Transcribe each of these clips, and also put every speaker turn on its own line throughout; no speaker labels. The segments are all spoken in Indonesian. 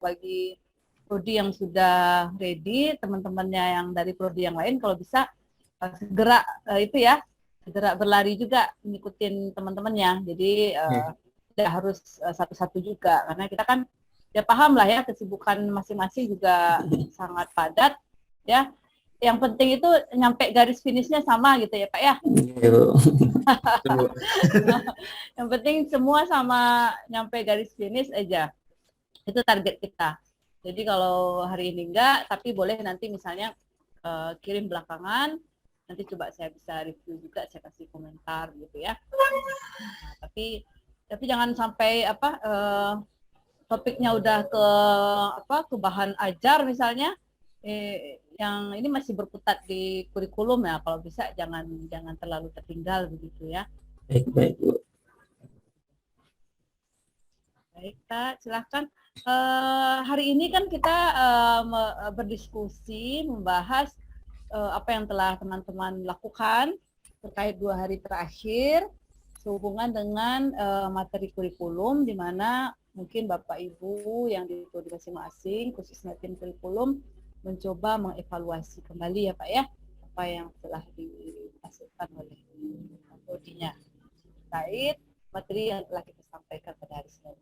bagi prodi yang sudah ready, teman-temannya yang dari prodi yang lain kalau bisa segera segera berlari juga ngikutin teman-temannya. Jadi tidak harus satu-satu juga, karena kita kan ya paham lah ya kesibukan masing-masing juga sangat padat ya. Yang penting itu nyampe garis finishnya sama gitu ya Pak ya. Yang penting semua sama nyampe garis finish aja. Itu target kita. Jadi kalau hari ini enggak, tapi boleh nanti misalnya kirim belakangan, nanti coba saya bisa review juga, saya kasih komentar gitu ya. Nah, tapi jangan sampai topiknya udah ke bahan ajar misalnya, yang ini masih berkutat di kurikulum ya, kalau bisa jangan terlalu tertinggal begitu ya.
Baik Bu.
Baik Kak, silahkan. Hari ini kan kita berdiskusi membahas apa yang telah teman-teman lakukan terkait 2 hari terakhir sehubungan dengan materi kurikulum, di mana mungkin Bapak Ibu yang di prodi masing-masing khususnya tim kurikulum mencoba mengevaluasi kembali ya Pak ya, apa yang telah dihasilkan oleh prodinya terkait materi yang telah kita sampaikan pada hari Senin.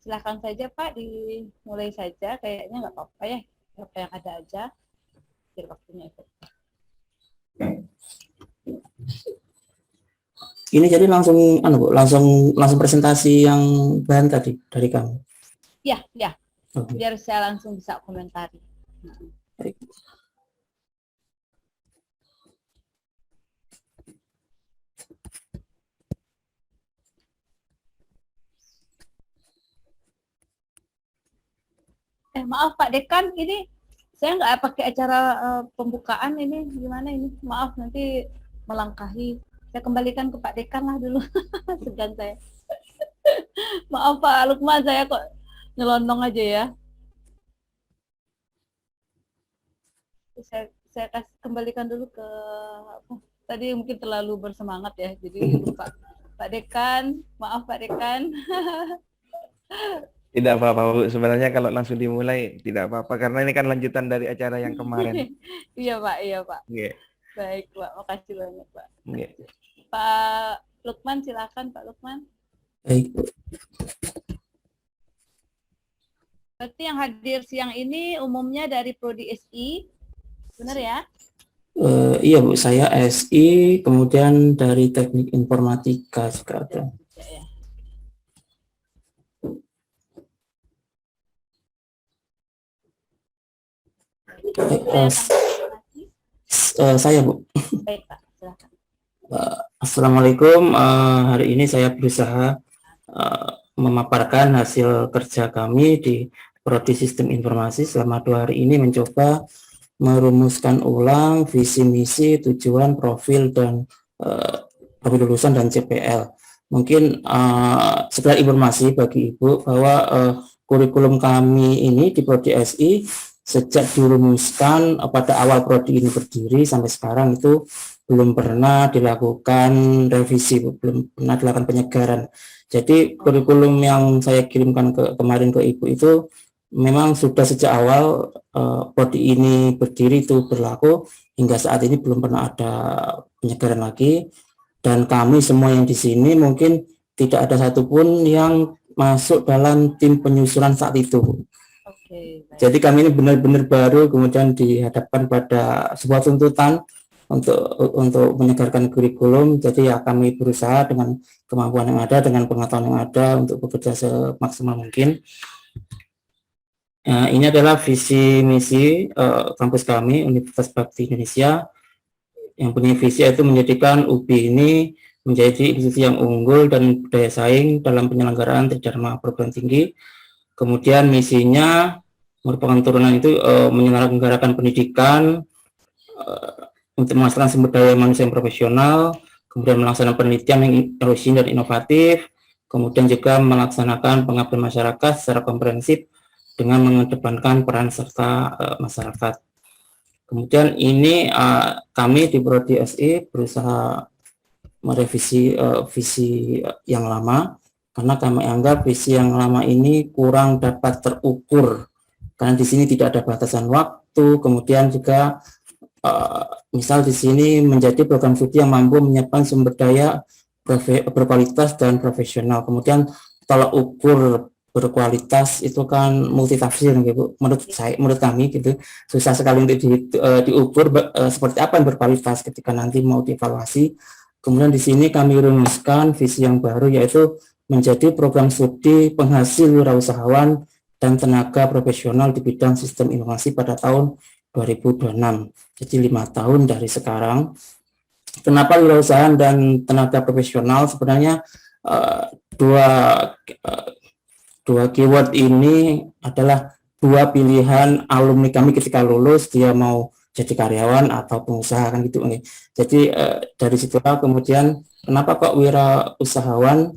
Silahkan saja Pak, dimulai saja, kayaknya nggak apa-apa ya, apa yang ada aja, biar waktunya itu.
Ini jadi langsung langsung presentasi yang bahan tadi dari kamu.
Ya.
Okay.
Biar saya langsung bisa komentari.
Baik.
Maaf Pak Dekan, ini saya nggak pakai acara pembukaan ini, gimana ini? Maaf, nanti melangkahi. Saya kembalikan ke Pak Dekan lah dulu, segan saya. Maaf Pak Lukman, saya kok nyelondong aja ya. Saya kembalikan dulu ke tadi mungkin terlalu bersemangat ya, jadi lupa. Pak Dekan, maaf Pak Dekan.
Tidak apa-apa Bu, sebenarnya kalau langsung dimulai tidak apa-apa, karena ini kan lanjutan dari acara yang kemarin.
Iya Pak.
Yeah.
Baik Pak, makasih banyak Pak.
Yeah.
Pak Lukman, silakan Pak Lukman.
Baik.
Berarti yang hadir siang ini umumnya dari Prodi SI, benar ya?
Iya Bu, saya SI, kemudian dari Teknik Informatika juga ada.
Ya.
Saya Bu.
Baik Pak, silakan.
Assalamualaikum. Hari ini saya berusaha memaparkan hasil kerja kami di Prodi Sistem Informasi selama 2 hari ini, mencoba merumuskan ulang visi misi, tujuan, profil dan profil lulusan dan CPL. Mungkin sekedar informasi bagi Ibu bahwa kurikulum kami ini di Prodi SI sejak dirumuskan pada awal prodi ini berdiri sampai sekarang itu belum pernah dilakukan revisi, belum pernah dilakukan penyegaran. Jadi kurikulum yang saya kirimkan kemarin ke Ibu itu memang sudah sejak awal prodi ini berdiri itu berlaku, hingga saat ini belum pernah ada penyegaran lagi. Dan kami semua yang di sini mungkin tidak ada satupun yang masuk dalam tim penyusunan saat itu. Jadi kami ini benar-benar baru, kemudian dihadapkan pada sebuah tuntutan untuk menyegarkan kurikulum. Jadi ya kami berusaha dengan kemampuan yang ada, dengan pengetahuan yang ada untuk bekerja semaksimal mungkin. Ini adalah visi misi kampus kami, Universitas Bakti Indonesia, yang punya visi yaitu menjadikan UBI ini menjadi institusi yang unggul dan daya saing dalam penyelenggaraan tridharma perguruan tinggi. Kemudian misinya merupakan turunan itu menyelenggarakan pendidikan untuk memastikan sumber daya manusia yang profesional, kemudian melaksanakan penelitian yang orisinil dan inovatif, kemudian juga melaksanakan pengabdian masyarakat secara komprehensif dengan mengedepankan peran serta masyarakat. Kemudian ini kami di Prodi SI berusaha merevisi visi yang lama karena kami anggap visi yang lama ini kurang dapat terukur karena di sini tidak ada batasan waktu, kemudian juga misal di sini menjadi program studi yang mampu menyiapkan sumber daya berkualitas dan profesional. Kemudian tolak ukur berkualitas itu kan multitafsir gitu. Menurut kami gitu susah sekali untuk diukur seperti apa yang berkualitas ketika nanti mau dievaluasi. Kemudian di sini kami rumuskan visi yang baru, yaitu menjadi program studi penghasil wirausahawan dan tenaga profesional di bidang sistem informasi pada tahun 2026. Jadi 5 tahun dari sekarang. Kenapa wirausahaan dan tenaga profesional? Sebenarnya dua keyword ini adalah dua pilihan alumni kami ketika lulus, dia mau jadi karyawan atau pengusaha kan gitu. Jadi dari situlah kemudian kenapa kok wirausahawan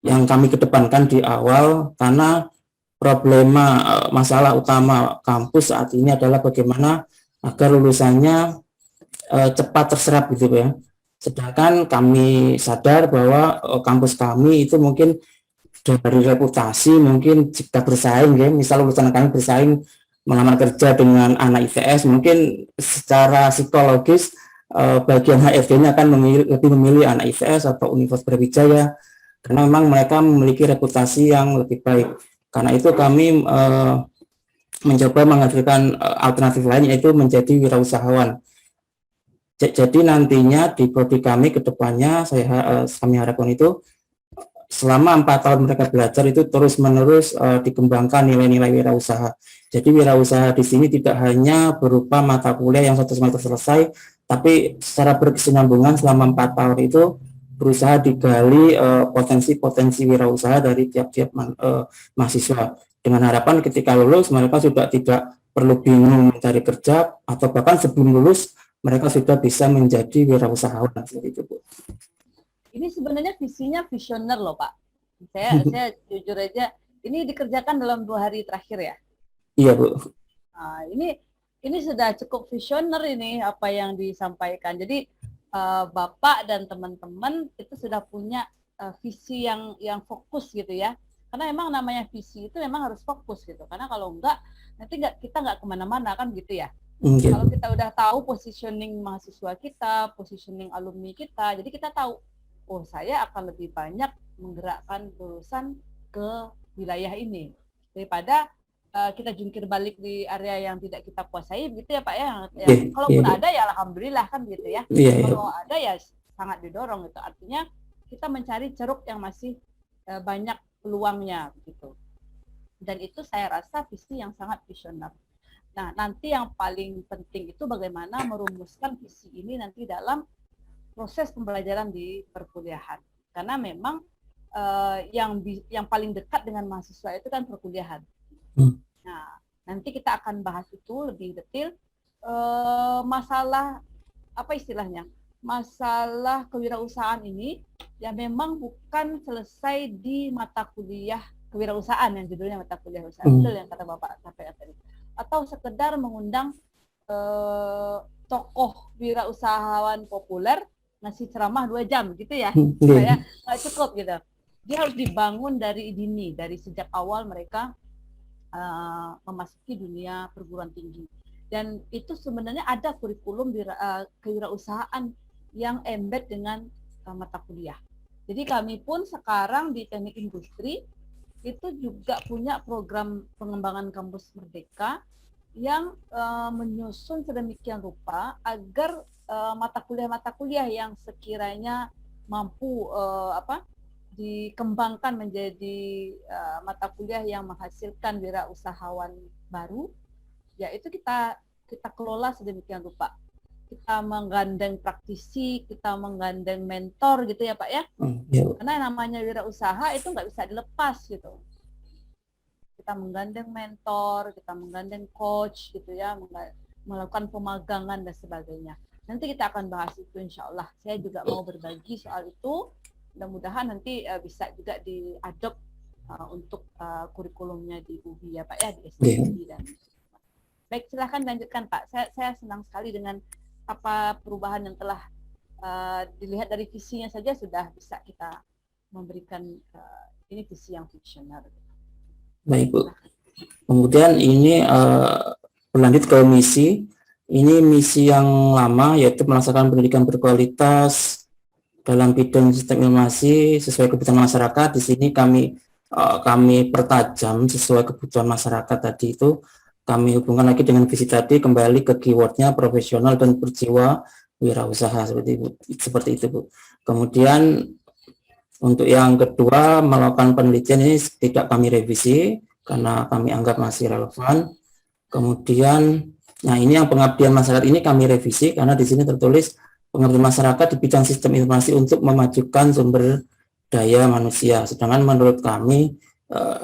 yang kami kedepankan di awal, karena problema masalah utama kampus saat ini adalah bagaimana agar lulusannya cepat terserap gitu ya. Sedangkan kami sadar bahwa kampus kami itu mungkin dari reputasi, mungkin jika bersaing ya, misal lulusan kami bersaing melamar kerja dengan anak ITS, mungkin secara psikologis bagian HRD-nya akan lebih memilih anak ITS atau Universitas Brawijaya karena memang mereka memiliki reputasi yang lebih baik. Karena itu kami mencoba menghadirkan alternatif lain, yaitu menjadi wirausahawan. Jadi nantinya di prodi kami ke depannya kami harapkan itu selama 4 tahun mereka belajar itu terus-menerus dikembangkan nilai-nilai wirausaha. Jadi wirausaha di sini tidak hanya berupa mata kuliah yang 1 semester selesai, tapi secara berkesinambungan selama 4 tahun itu berusaha digali potensi-potensi wirausaha dari tiap-tiap mahasiswa. Dengan harapan ketika lulus mereka sudah tidak perlu bingung mencari kerja, atau bahkan sebelum lulus mereka sudah bisa menjadi wirausahawan seperti itu, Bu.
Ini sebenarnya visinya visioner loh Pak. Saya jujur aja, ini dikerjakan dalam 2 hari terakhir ya.
Iya Bu.
Nah, ini sudah cukup visioner ini apa yang disampaikan. Jadi Bapak dan teman-teman itu sudah punya visi yang fokus gitu ya. Karena memang namanya visi itu memang harus fokus gitu. Karena kalau enggak, nanti kita nggak kemana-mana kan gitu ya. Kalau kita udah tahu positioning mahasiswa kita, positioning alumni kita, jadi kita tahu, oh saya akan lebih banyak menggerakkan lulusan ke wilayah ini daripada kita jungkir balik di area yang tidak kita kuasai gitu ya Pak ya. Kalaupun ada ya alhamdulillah kan gitu ya. Kalau ada ya sangat didorong gitu. Artinya kita mencari ceruk yang masih banyak peluangnya gitu. Dan itu saya rasa visi yang sangat visioner. Nah, nanti yang paling penting itu bagaimana merumuskan visi ini nanti dalam proses pembelajaran di perkuliahan. Karena memang yang paling dekat dengan mahasiswa itu kan perkuliahan. Nah, nanti kita akan bahas itu lebih detail. Masalah apa istilahnya? Masalah kewirausahaan ini yang memang bukan selesai di mata kuliah kewirausahaan yang judulnya mata kuliah kewirausahaan, betul yang kata Bapak sampaikan tadi. Atau sekedar mengundang tokoh wirausahawan populer ngasih ceramah 2 jam gitu ya, supaya nggak cukup gitu. Dia harus dibangun dari dini, dari sejak awal mereka memasuki dunia perguruan tinggi. Dan itu sebenarnya ada kurikulum kewirausahaan yang embed dengan mata kuliah. Jadi kami pun sekarang di teknik industri itu juga punya program pengembangan kampus merdeka yang menyusun sedemikian rupa agar mata kuliah yang sekiranya mampu dikembangkan menjadi mata kuliah yang menghasilkan wirausahawan baru, yaitu kita kelola sedemikian rupa. Kita menggandeng praktisi, kita menggandeng mentor gitu ya Pak ya. Karena namanya wirausaha itu nggak bisa dilepas gitu. Kita menggandeng mentor, kita menggandeng coach gitu ya, melakukan pemagangan dan sebagainya. Nanti kita akan bahas itu insya Allah. Saya juga mau berbagi soal itu. Mudah-mudahan nanti bisa juga diadopt untuk kurikulumnya di UBI ya Pak ya, di STUBI dan baik, silahkan lanjutkan Pak. Saya senang sekali dengan apa perubahan yang telah dilihat dari visinya saja sudah bisa kita memberikan ini visi yang visioner.
Baik Bu. Kemudian ini berlanjut ke misi. Ini misi yang lama, yaitu melaksanakan pendidikan berkualitas dalam bidang sistem informasi sesuai kebutuhan masyarakat. Di sini kami pertajam sesuai kebutuhan masyarakat tadi itu. Kami hubungkan lagi dengan visi tadi, kembali ke keywordnya profesional dan berjiwa wirausaha, seperti itu Bu. Kemudian untuk yang kedua, melakukan penelitian ini tidak kami revisi karena kami anggap masih relevan. Kemudian, nah ini yang pengabdian masyarakat ini kami revisi karena di sini tertulis pengabdian masyarakat di bidang sistem informasi untuk memajukan sumber daya manusia. Sedangkan menurut kami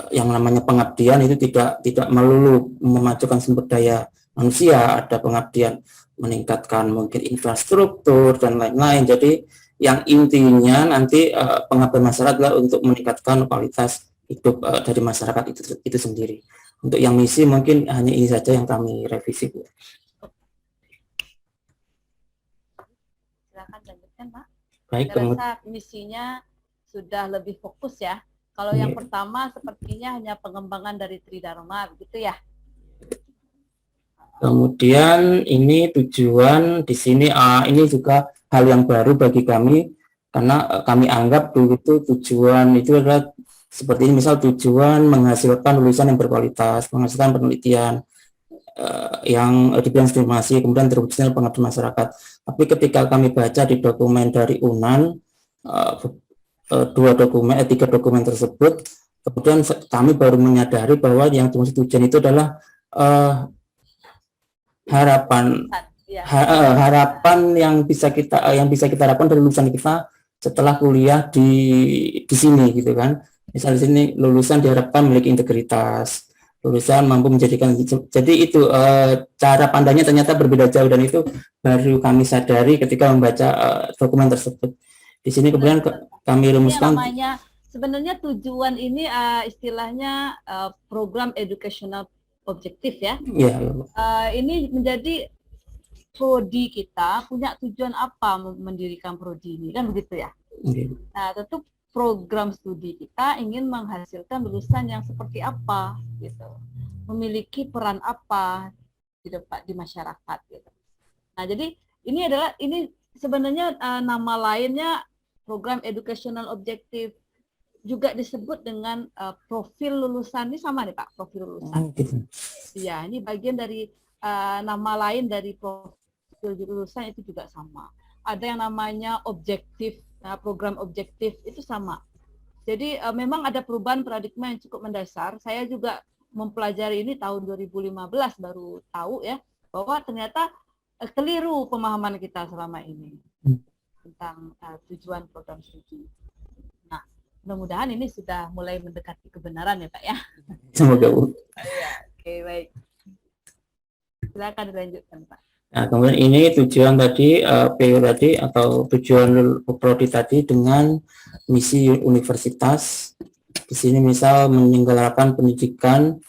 yang namanya pengabdian itu tidak melulu memajukan sumber daya manusia, ada pengabdian meningkatkan mungkin infrastruktur dan lain-lain. Jadi yang intinya nanti pengabdian masyarakat adalah untuk meningkatkan kualitas hidup dari masyarakat itu sendiri. Untuk yang misi mungkin hanya ini saja yang kami revisi, Bu.
Silakan lanjutkan, Pak.
Baik,
Saya rasa misinya sudah lebih fokus ya. Kalau yang pertama sepertinya hanya pengembangan dari Tridharma, begitu ya.
Kemudian ini tujuan di sini ini juga hal yang baru bagi kami karena kami anggap dulu itu tujuan itu adalah seperti ini, misal tujuan menghasilkan lulusan yang berkualitas, menghasilkan penelitian yang di bidang informasi, kemudian terwujudnya pengabdian masyarakat. Tapi ketika kami baca di dokumen dari UNAN, tiga dokumen tersebut, kemudian kami baru menyadari bahwa yang dimaksud tujuan itu adalah harapan yang bisa kita harapkan dari lulusan kita setelah kuliah di sini gitu kan. Misal di sini lulusan diharapkan memiliki integritas, lulusan mampu menjadikan, jadi itu cara pandangnya ternyata berbeda jauh dan itu baru kami sadari ketika membaca dokumen tersebut. Di sini kemudian kami rumuskan.
Sebenarnya tujuan ini istilahnya program educational objektif ya.
Iya.
Ini menjadi prodi kita punya tujuan apa mendirikan prodi ini kan begitu ya. Nah tentu program studi kita ingin menghasilkan lulusan yang seperti apa gitu, memiliki peran apa di masyarakat gitu. Nah jadi ini sebenarnya nama lainnya program educational objective, juga disebut dengan profil lulusan. Ini sama nih Pak, profil lulusan. Iya, ini bagian dari nama lain dari profil lulusan itu juga sama. Ada yang namanya objektif, program objektif itu sama. Jadi memang ada perubahan paradigma yang cukup mendasar. Saya juga mempelajari ini tahun 2015 baru tahu ya bahwa ternyata keliru pemahaman kita selama ini tentang tujuan program studi. Nah, mudah-mudahan ini sudah mulai mendekati kebenaran ya Pak ya.
Semoga Bu.
Oke, baik. Silakan dilanjutkan Pak.
Nah, kemudian ini tujuan tadi, PU tadi atau tujuan prodi tadi dengan misi universitas. Di sini misal menyelenggarakan pendidikan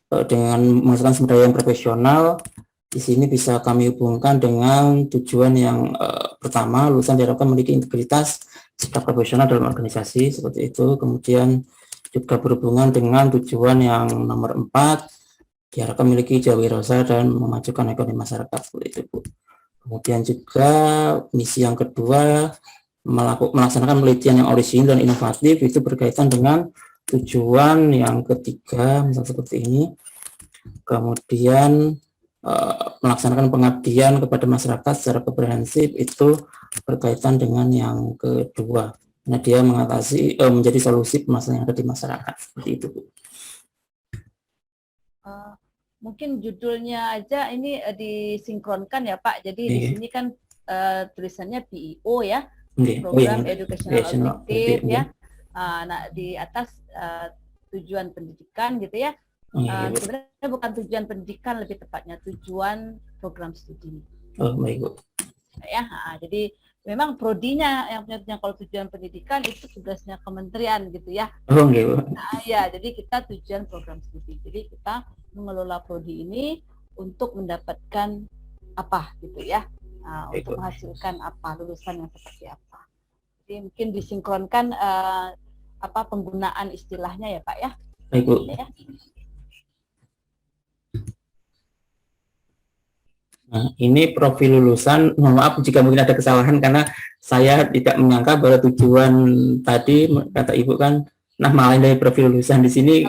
dengan menghasilkan sumber daya yang profesional. Di sini bisa kami hubungkan dengan tujuan yang pertama, lulusan diharapkan memiliki integritas, sikap profesional dalam organisasi, seperti itu. Kemudian juga berhubungan dengan tujuan yang nomor 4, diharapkan memiliki jiwa wirausaha dan memajukan ekonomi masyarakat, seperti itu Bu. Kemudian juga misi yang kedua, melaksanakan penelitian yang orisinil dan inovatif, itu berkaitan dengan tujuan yang ketiga, misal seperti ini. Kemudian melaksanakan pengabdian kepada masyarakat secara komprehensif, itu berkaitan dengan yang kedua. Nah, dia menjadi solusi permasalahan yang ada di masyarakat, seperti itu Bu.
Mungkin judulnya aja ini disinkronkan ya Pak. Jadi di sini kan tulisannya PEO ya, program educational objective ya. Nah di atas tujuan pendidikan gitu ya. Sebenarnya bukan tujuan pendidikan, lebih tepatnya tujuan program studi.
Oh baik Bu.
Ya, jadi memang prodinya yang punya kalau tujuan pendidikan itu tugasnya kementerian gitu ya.
Oh enggak Bu.
Nah, ya, jadi kita tujuan program studi. Jadi kita mengelola prodi ini untuk mendapatkan apa gitu ya, untuk menghasilkan apa, lulusan yang seperti apa. Jadi mungkin disinkronkan penggunaan istilahnya ya Pak ya.
Baik Bu.
Ya.
Nah, ini profil lulusan. Mohon maaf jika mungkin ada kesalahan karena saya tidak menyangka bahwa tujuan tadi kata Ibu kan nama lain dari profil lulusan. Di sini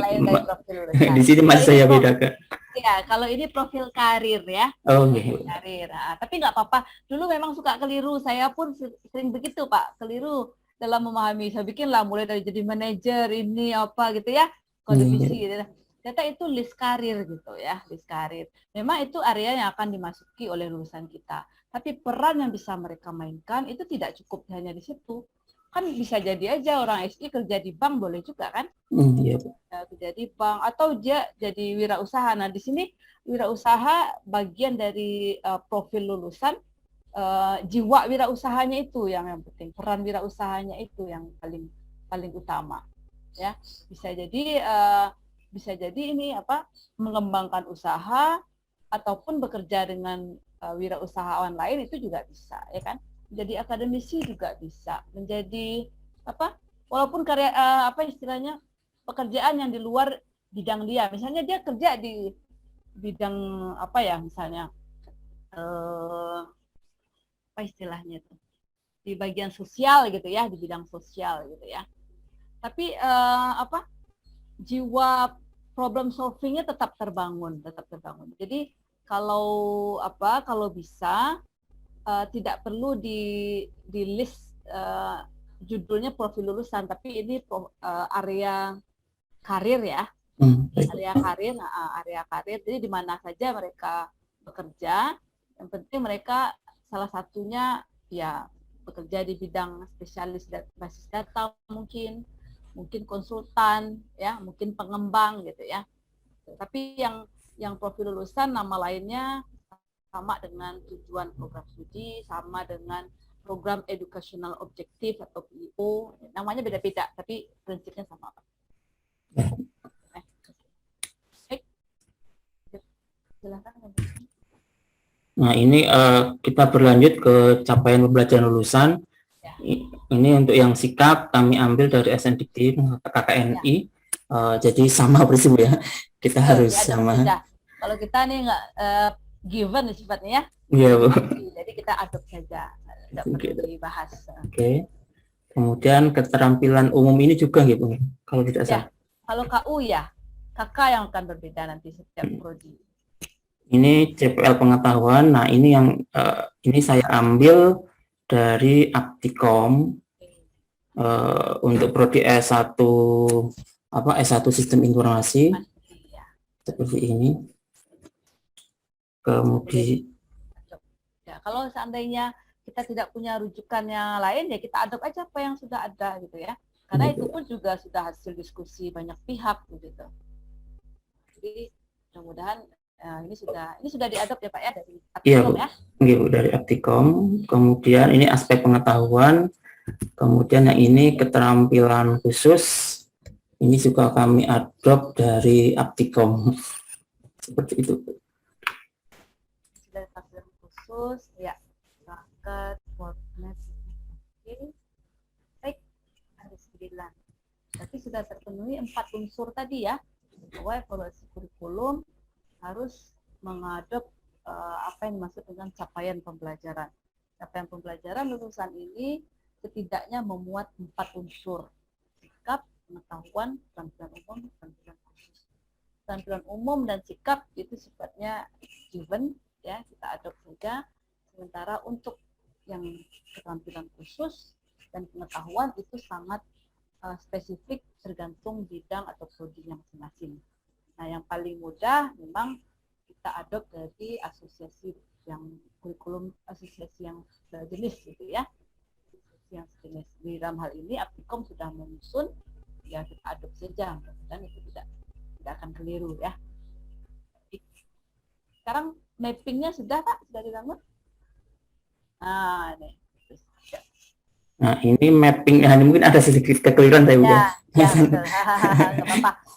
di sini masih saya bedakan.
Ya, kalau ini profil karir ya.
Oh, okay.
Karir. Nah, tapi nggak apa-apa. Dulu memang suka keliru. Saya pun sering begitu Pak, keliru dalam memahami. Saya bikin lah mulai dari jadi manajer ini apa gitu ya, kode visi gitu. Ternyata itu list karir gitu ya, list karir. Memang itu area yang akan dimasuki oleh lulusan kita. Tapi peran yang bisa mereka mainkan itu tidak cukup hanya di situ. Kan bisa jadi aja orang SI kerja di bank boleh juga kan?
Iya.
Kerja di bank atau dia jadi wirausaha. Nah di sini wirausaha bagian dari profil lulusan, jiwa wirausahanya itu yang penting, peran wirausahanya itu yang paling utama. Ya bisa jadi ini mengembangkan usaha ataupun bekerja dengan wirausahawan lain itu juga bisa ya kan, menjadi akademisi juga bisa, menjadi walaupun karya istilahnya pekerjaan yang di luar bidang dia, misalnya dia kerja di bidang misalnya istilahnya itu di bagian sosial gitu ya, di bidang sosial gitu ya, tapi jiwa problem solvingnya tetap terbangun. Jadi kalau bisa tidak perlu di list judulnya profil lulusan, tapi ini area karir ya, area karir. Jadi di mana saja mereka bekerja, yang penting mereka salah satunya ya bekerja di bidang spesialis basis data, mungkin konsultan ya, mungkin pengembang gitu ya. Tapi yang profil lulusan nama lainnya sama dengan tujuan program studi, sama dengan program educational objective atau PEO, namanya beda-beda tapi prinsipnya sama. Silakan.
Nah ini kita berlanjut ke capaian pembelajaran lulusan. Ya. Ini untuk yang sikap kami ambil dari SNDikti KKNI. Ya. Jadi sama prinsip ya. Kita harus sama.
Saja. Kalau kita nih nggak given sifatnya ya.
Iya Bu.
Jadi kita adopt saja. Tidak perlu dibahas.
Oke. Kemudian keterampilan umum ini juga gitu. Kalau tidak salah.
Kalau KU ya, KK yang akan berbeda nanti setiap prodi.
Ini CPL pengetahuan. Nah ini yang ini saya ambil dari Aptikom untuk prodi S1 S1 Sistem Informasi seperti ini. Kemudian
ya, kalau seandainya kita tidak punya rujukan yang lain ya kita adopt aja apa yang sudah ada gitu ya. Karena itu pun juga sudah hasil diskusi banyak pihak gitu. Jadi mudah-mudahan ini sudah diadopt ya Pak ya dari Aptikom ya.
Iya Bu, dari Aptikom. Kemudian ini aspek pengetahuan. Kemudian yang ini keterampilan khusus. Ini juga kami adopt dari Aptikom. Seperti itu.
Keterampilan khusus ya. Market, coordinate. Oke. Baik, ada 9. Berarti sudah terpenuhi 4 unsur tadi ya. Bahwa evaluasi kurikulum harus mengadop apa yang dimaksud dengan capaian pembelajaran. Capaian pembelajaran lulusan ini setidaknya memuat 4 unsur: sikap, pengetahuan, keterampilan umum, keterampilan khusus. Keterampilan umum dan sikap itu sifatnya given ya, kita adopt saja. Sementara untuk yang keterampilan khusus dan pengetahuan itu sangat spesifik tergantung bidang atau prodinya masing-masing. Nah, yang paling mudah memang kita adopt dari asosiasi yang kurikulum, asosiasi yang sejenis gitu ya. Asosiasi yang sejenis. Di dalam hal ini Aptikom sudah menyusun, ya kita adopt saja, dan itu tidak akan keliru ya. Sekarang mappingnya sudah Pak? Sudah dibangun? Nah, ini.
Nah, ini mapping, mungkin ada sedikit kekeliruan saya
ya. Ya, betul.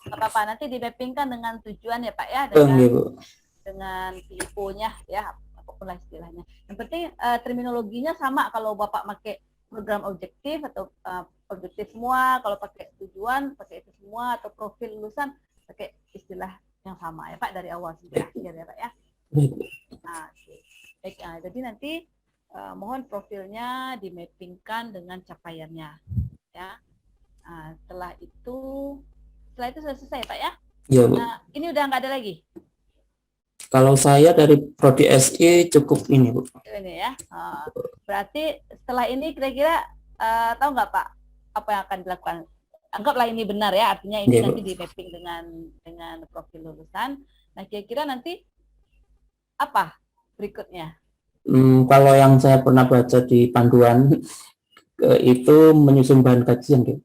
Nggak apa-apa. Nanti di-mappingkan dengan tujuan ya Pak ya, dengan PIPO-nya ya, apapun lah istilahnya. Yang penting terminologinya sama kalau Bapak pakai program objektif atau objektif semua, kalau pakai tujuan pakai itu semua, atau profil lulusan pakai istilah yang sama ya Pak dari awal sampai akhir ya Pak ya. Nah, oke. Baik, jadi nanti mohon profilnya dimappingkan dengan capaiannya ya. Setelah itu sudah selesai Pak ya.
Ya, Bu.
Nah, ini udah nggak ada lagi.
Kalau saya dari Prodi SI cukup ini, Bu.
Ini ya. Berarti setelah ini kira-kira tahu nggak Pak apa yang akan dilakukan? Anggaplah ini benar ya, artinya ini
Iya, Bu.
nanti di mapping dengan profil lulusan. Nah, kira-kira nanti apa berikutnya?
Kalau yang saya pernah baca di panduan itu menyusun bahan kajian, gitu.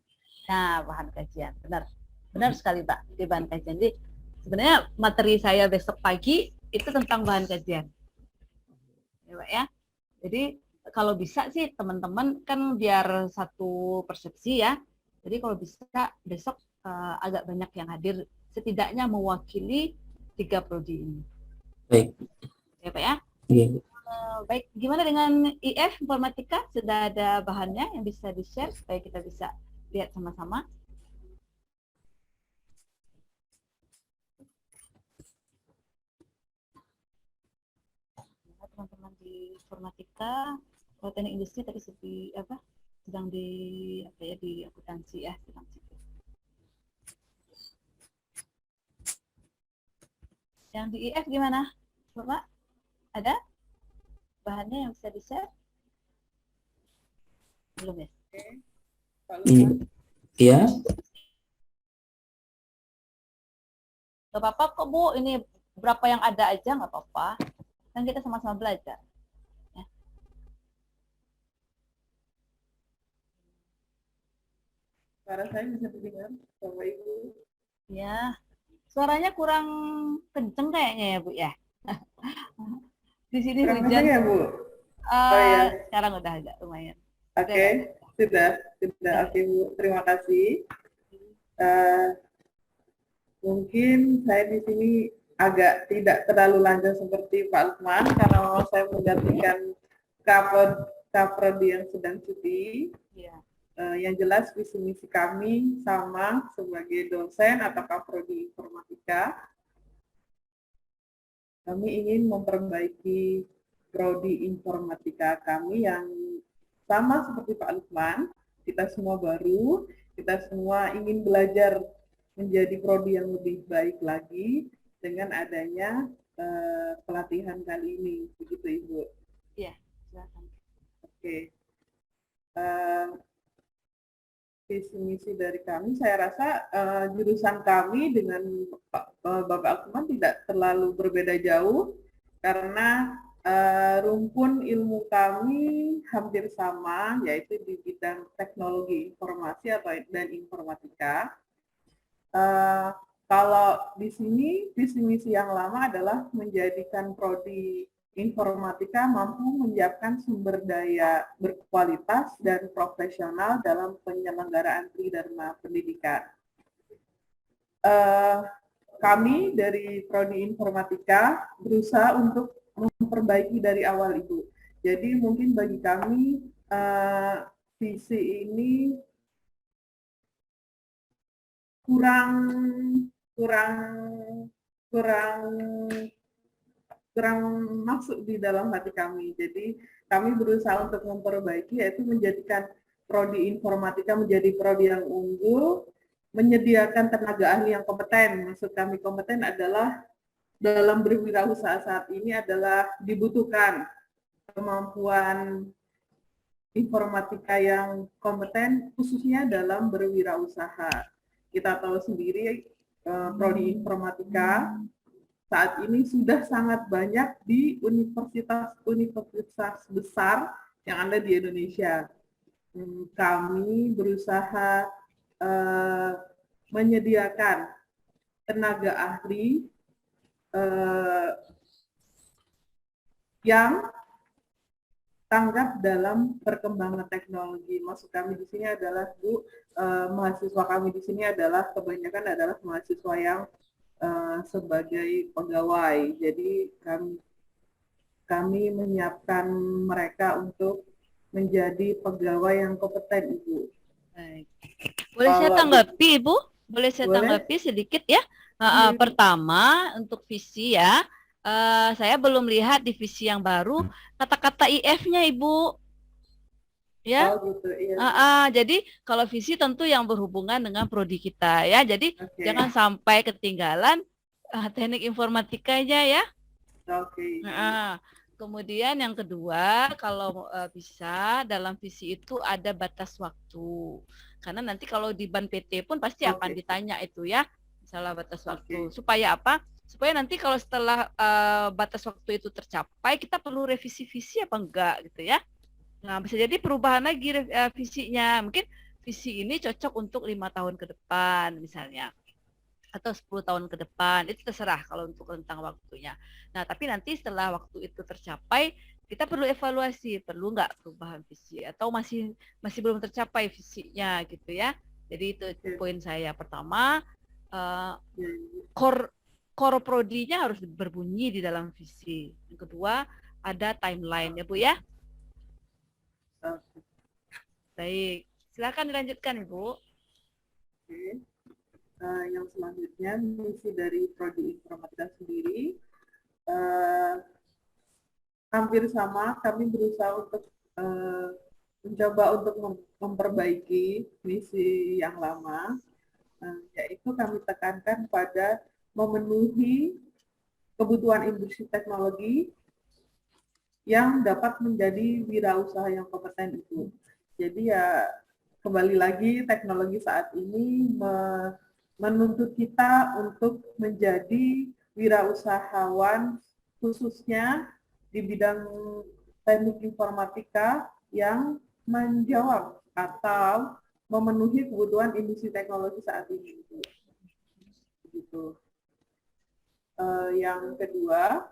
Nah, bahan kajian, benar sekali Pak, di bahan kajian. Jadi sebenarnya materi saya besok pagi itu tentang bahan kajian, ya Pak ya. Jadi kalau bisa sih teman-teman kan biar satu persepsi ya. Jadi kalau bisa besok agak banyak yang hadir, setidaknya mewakili 3 prodi ini.
Baik.
Ya Pak ya.
Iya, Bu.
Baik, gimana dengan IF Informatika? Sudah ada bahannya yang bisa di-share supaya kita bisa lihat sama-sama? Teman-teman di Informatika, kalau teknik industri tadi sedang di akuntansi ya, sedang sipil. Yang di IF gimana, Bapak? Ada bahannya yang bisa di-share? Belum ya?
Iya.
Gak apa-apa kok Bu, ini berapa yang ada aja nggak apa-apa. Kan kita sama-sama belajar. Ya.
Suara saya bisa didengar, Bapak Ibu?
Ya, suaranya kurang kenceng kayaknya ya Bu ya. Di sini
Kurang
hujan.
kencang ya, Bu? Ya.
Sekarang udah agak lumayan.
Oke, sudah. Oke, Bu. Terima kasih. Mungkin saya di sini agak tidak terlalu lanjut seperti Pak Lukman karena memang saya menggantikan kaprodi yang sedang cuti.
Iya.
Yang jelas visi misi kami sama sebagai dosen atau kaprodi informatika. Kami ingin memperbaiki prodi informatika kami yang sama seperti Pak Lukman. Kita semua baru, kita semua ingin belajar menjadi prodi yang lebih baik lagi dengan adanya pelatihan kali ini, begitu Ibu?
Iya, silakan.
Oke. Visi misi dari kami, saya rasa jurusan kami dengan Bapak Lukman tidak terlalu berbeda jauh karena rumpun ilmu kami hampir sama, yaitu di bidang teknologi informasi dan informatika. Kalau di sini visi misi yang lama adalah menjadikan prodi informatika mampu menyiapkan sumber daya berkualitas dan profesional dalam penyelenggaraan tridharma pendidikan. Kami dari prodi informatika berusaha untuk memperbaiki dari awal Ibu. Jadi mungkin bagi kami visi ini kurang masuk di dalam hati kami. Jadi kami berusaha untuk memperbaiki, yaitu menjadikan prodi informatika menjadi prodi yang unggul, menyediakan tenaga ahli yang kompeten. Maksud kami kompeten adalah dalam berwirausaha saat ini adalah dibutuhkan kemampuan informatika yang kompeten, khususnya dalam berwirausaha. Kita tahu sendiri prodi informatika saat ini sudah sangat banyak di universitas besar yang ada di Indonesia. Kami berusaha menyediakan tenaga ahli yang tanggap dalam perkembangan teknologi. Maksud kami di sini adalah Bu, mahasiswa kami di sini adalah kebanyakan adalah mahasiswa yang sebagai pegawai. Jadi kami menyiapkan mereka untuk menjadi pegawai yang kompeten, Ibu.
Baik. Boleh saya
Kalau
tanggapi, Ibu? Boleh saya
Boleh.
tanggapi sedikit ya?
Iya.
Pertama, untuk visi ya, saya belum lihat di visi yang baru kata-kata IF-nya, Ibu. Ya.
Oh gitu, iya.
Jadi kalau visi tentu yang berhubungan dengan prodi kita ya. Jadi
Oke.
jangan sampai ketinggalan teknik informatikanya ya.
Oke.
Kemudian yang kedua, kalau bisa dalam visi itu ada batas waktu. Karena nanti kalau di ban PT pun pasti akan
Oke.
ditanya itu ya, misalnya batas waktu.
Oke.
Supaya apa? Supaya nanti kalau setelah batas waktu itu tercapai, kita perlu revisi visi apa enggak gitu ya. Nah, bisa jadi perubahan lagi visinya. Mungkin visi ini cocok untuk 5 tahun ke depan misalnya. Atau 10 tahun ke depan. Itu terserah kalau untuk rentang waktunya. Nah, tapi nanti setelah waktu itu tercapai, kita perlu evaluasi. Perlu nggak perubahan visi? Atau masih belum tercapai visinya gitu ya. Jadi itu poin saya. Pertama, core prodinya harus berbunyi di dalam visi. Yang kedua, ada timeline ya Bu ya. Baik, silakan dilanjutkan Ibu.
Oke. Yang selanjutnya misi dari prodi informatika sendiri hampir sama. Kami berusaha untuk mencoba untuk memperbaiki misi yang lama, yaitu kami tekankan pada memenuhi kebutuhan industri teknologi yang dapat menjadi wirausaha yang kompeten itu. Jadi ya kembali lagi teknologi saat ini menuntut kita untuk menjadi wirausahawan khususnya di bidang teknik informatika yang menjawab atau memenuhi kebutuhan industri teknologi saat ini. Begitu. Yang kedua,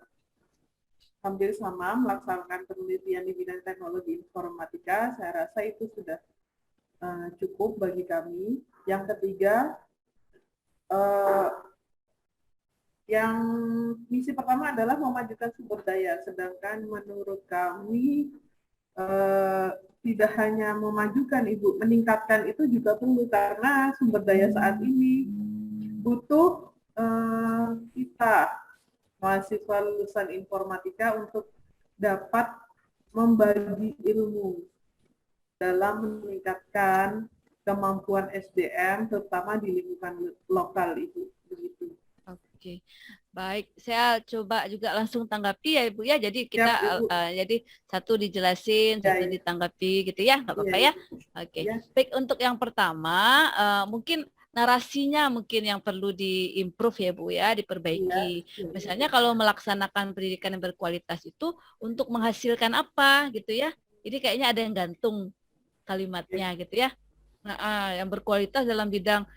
hampir sama, melaksanakan penelitian di bidang teknologi informatika, saya rasa itu sudah cukup bagi kami. Yang ketiga, yang misi pertama adalah memajukan sumber daya, sedangkan menurut kami tidak hanya memajukan, Ibu, meningkatkan itu juga perlu, karena sumber daya saat ini butuh kita mahasiswa lulusan informatika untuk dapat membagi ilmu dalam meningkatkan kemampuan SDM, terutama di lingkungan lokal itu. Begitu.
Oke, baik. Saya coba juga langsung tanggapi ya Ibu ya. Jadi kita jadi satu dijelasin, satu ditanggapi gitu ya, nggak apa-apa ya. Oke. Baik, untuk yang pertama mungkin narasinya mungkin yang perlu diimprove ya Bu ya, diperbaiki. Misalnya kalau melaksanakan pendidikan yang berkualitas itu untuk menghasilkan apa gitu ya. Jadi kayaknya ada yang gantung kalimatnya gitu ya. Nah, yang berkualitas dalam bidang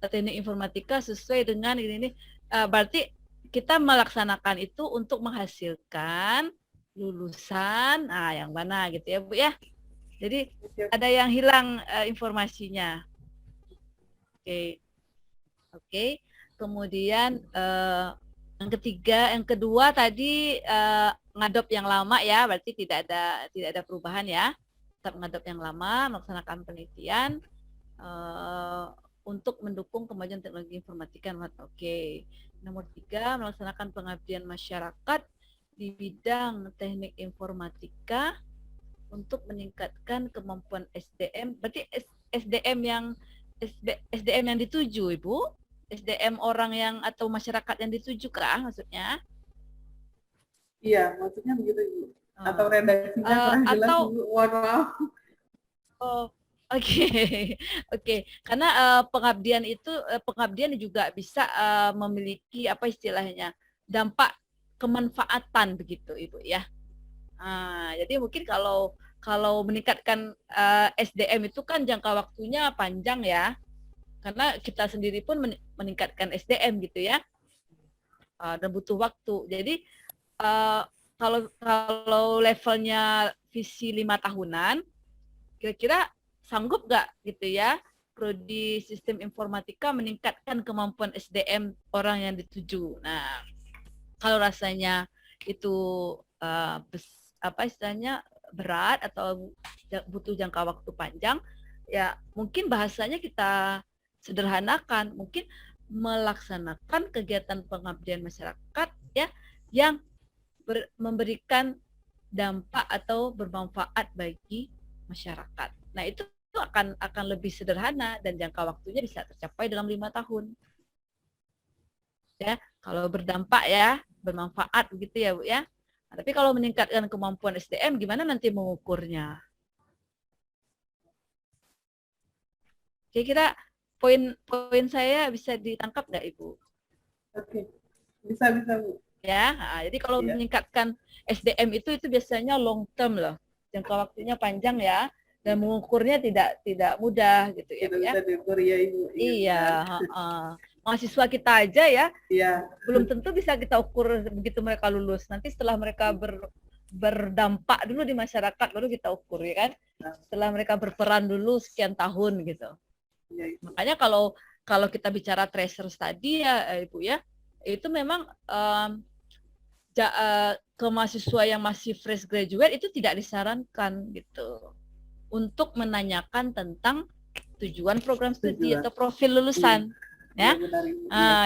teknik informatika sesuai dengan ini berarti kita melaksanakan itu untuk menghasilkan lulusan yang mana gitu ya Bu ya. Jadi ada yang hilang informasinya. Oke. Kemudian yang kedua tadi ngadop yang lama ya, berarti tidak ada perubahan ya. Tetap ngadop yang lama, melaksanakan penelitian untuk mendukung kemajuan teknologi informatika. Oke. Nomor 3, melaksanakan pengabdian masyarakat di bidang teknik informatika untuk meningkatkan kemampuan SDM. Berarti SDM yang dituju, Ibu? SDM orang yang atau masyarakat yang dituju kah maksudnya?
Iya, maksudnya begitu, Ibu. Atau redaksinya kurang jelas, Ibu. Mohon maaf.
Oke. Karena pengabdian juga bisa memiliki apa istilahnya dampak kemanfaatan begitu Ibu ya. Jadi mungkin kalau meningkatkan SDM itu kan jangka waktunya panjang ya, karena kita sendiri pun meningkatkan SDM gitu ya, dan butuh waktu. Jadi kalau levelnya visi 5 tahunan, kira-kira sanggup nggak gitu ya prodi sistem informatika meningkatkan kemampuan SDM orang yang dituju. Nah, kalau rasanya itu apa istilahnya berat atau butuh jangka waktu panjang, ya mungkin bahasanya kita sederhanakan, mungkin melaksanakan kegiatan pengabdian masyarakat ya yang memberikan dampak atau bermanfaat bagi masyarakat. Nah itu akan lebih sederhana dan jangka waktunya bisa tercapai dalam 5 tahun. Ya, kalau berdampak ya, bermanfaat begitu ya Bu ya. Nah, tapi kalau meningkatkan kemampuan SDM gimana nanti mengukurnya? Kira-kira poin saya bisa ditangkap nggak Ibu?
Oke, bisa Bu.
Ya, nah, jadi kalau
Iya.
meningkatkan SDM itu biasanya long term loh, jangka waktunya panjang ya, dan mengukurnya tidak mudah gitu ya,
Tidak
Bu, ya.
bisa diukur ya Ibu.
Iya, mahasiswa kita aja ya,
Iya.
belum tentu bisa kita ukur begitu mereka lulus. Nanti setelah mereka berdampak dulu di masyarakat, baru kita ukur ya kan. Setelah mereka berperan dulu sekian tahun gitu.
Iya, Ibu.
Makanya kalau kita bicara tracer study ya Ibu ya, itu memang ke mahasiswa yang masih fresh graduate itu tidak disarankan gitu untuk menanyakan tentang tujuan program studi atau profil lulusan. Ya.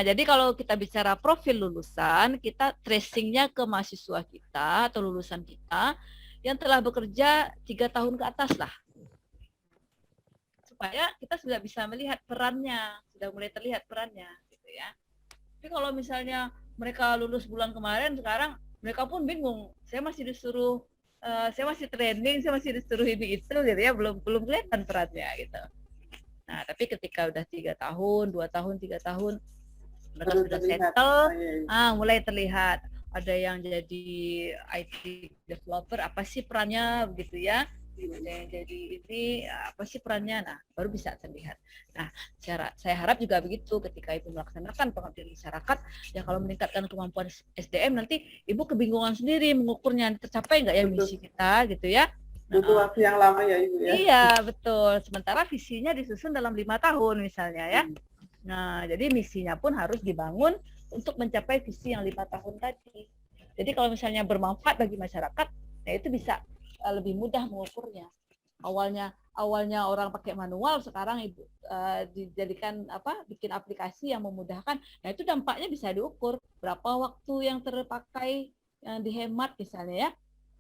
Jadi kalau kita bicara profil lulusan, kita tracingnya ke mahasiswa kita atau lulusan kita yang telah bekerja 3 tahun ke atas lah. Supaya kita sudah bisa melihat perannya, sudah mulai terlihat perannya gitu ya. Tapi kalau misalnya mereka lulus bulan kemarin, sekarang mereka pun bingung. Saya masih disuruh, saya masih training, saya masih disuruh ini itu, gitu ya, belum kelihatan perannya gitu. Nah, tapi ketika udah 3 tahun, 2 tahun, 3 tahun, mereka sudah settle, mulai terlihat. Ada yang jadi IT developer, apa sih perannya begitu ya? Ada yang jadi ini, apa sih perannya? Nah, baru bisa terlihat. Nah, saya harap juga begitu ketika Ibu melaksanakan pengabdian masyarakat, ya kalau meningkatkan kemampuan SDM nanti Ibu kebingungan sendiri mengukurnya tercapai nggak ya misi kita gitu ya.
Butuh waktu yang lama ya Ibu ya.
Iya, betul. Sementara visinya disusun dalam 5 tahun misalnya ya. Nah, jadi misinya pun harus dibangun untuk mencapai visi yang 5 tahun tadi. Jadi kalau misalnya bermanfaat bagi masyarakat, ya itu bisa lebih mudah mengukurnya. Awalnya orang pakai manual, sekarang Ibu dijadikan bikin aplikasi yang memudahkan. Nah, itu dampaknya bisa diukur. Berapa waktu yang terpakai, yang dihemat misalnya ya.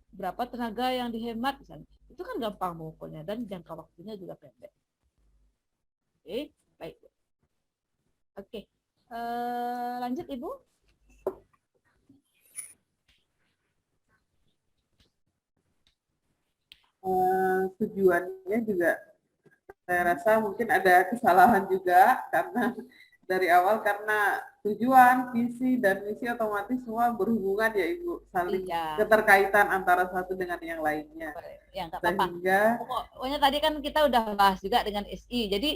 Berapa tenaga yang dihemat misalnya. Itu kan gampang mengukurnya dan jangka waktunya juga pendek. Oke, baik. Oke. Lanjut Ibu.
Tujuannya juga saya rasa mungkin ada kesalahan juga karena dari awal, karena tujuan, visi, dan misi otomatis semua berhubungan ya Ibu, saling keterkaitan antara satu dengan yang lainnya.
Ya, nggak apa-apa. Sehingga pokoknya tadi kan kita udah bahas juga dengan SI, jadi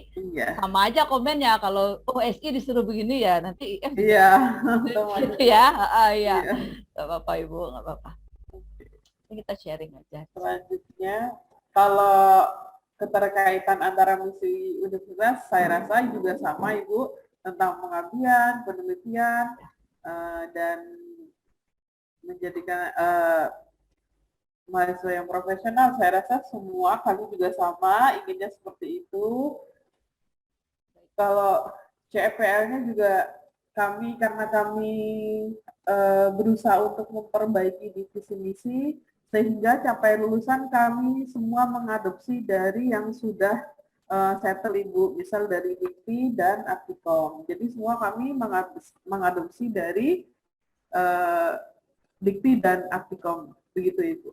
sama aja komennya kalau SI disuruh begini ya nanti IF iya. Nggak apa-apa Ibu, nggak apa-apa. Ini kita sharing aja.
Selanjutnya, kalau keterkaitan antara misi universitas, saya rasa juga sama Ibu, tentang pengabdian, penelitian, dan menjadikan mahasiswa yang profesional. Saya rasa semua kami juga sama, inginnya seperti itu. Kalau CFPL-nya juga karena kami berusaha untuk memperbaiki di visi misi, sehingga capai lulusan kami semua mengadopsi dari yang sudah settle Ibu, misal dari Dikti dan Aptikom. Jadi semua kami mengadopsi dari Dikti dan Aptikom, begitu Ibu.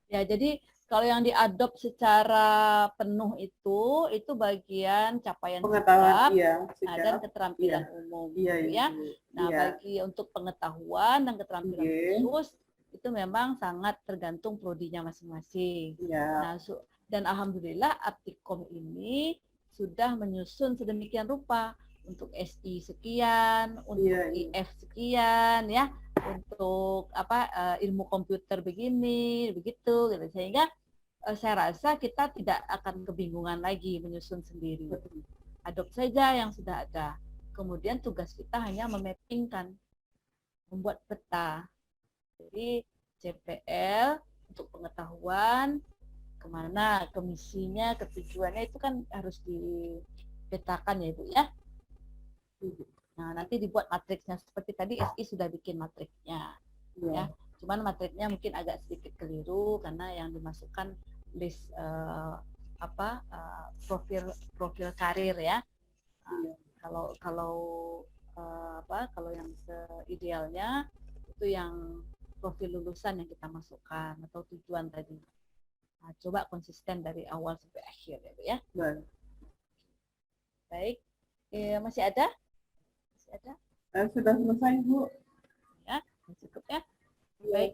Ya, jadi kalau yang diadop secara penuh itu bagian capaian
pengetahuan,
sikap, dan keterampilan umum, ya. Nah, bagi untuk pengetahuan dan keterampilan khusus itu memang sangat tergantung prodinya masing-masing. Nah, dan alhamdulillah Aptikom ini sudah menyusun sedemikian rupa untuk SI sekian, untuk IF sekian, ya, untuk ilmu komputer begini, begitu, gitu. Sehingga saya rasa kita tidak akan kebingungan lagi menyusun sendiri. Adop saja yang sudah ada. Kemudian tugas kita hanya memappingkan, membuat peta. Jadi CPL untuk pengetahuan, kemana, ke misinya, ke tujuannya itu kan harus dipetakan ya Ibu ya. Nah, nanti dibuat matriksnya seperti tadi SI sudah bikin matriksnya. Ya. Cuman matriksnya mungkin agak sedikit keliru karena yang dimasukkan list profil karir ya. Kalau yang idealnya itu yang profil lulusan yang kita masukkan atau tujuan tadi. Nah, coba konsisten dari awal sampai akhir ya Bu ya. Baik. Masih ada? Masih ada?
Sudah selesai Bu.
Ya, cukup ya. Baik.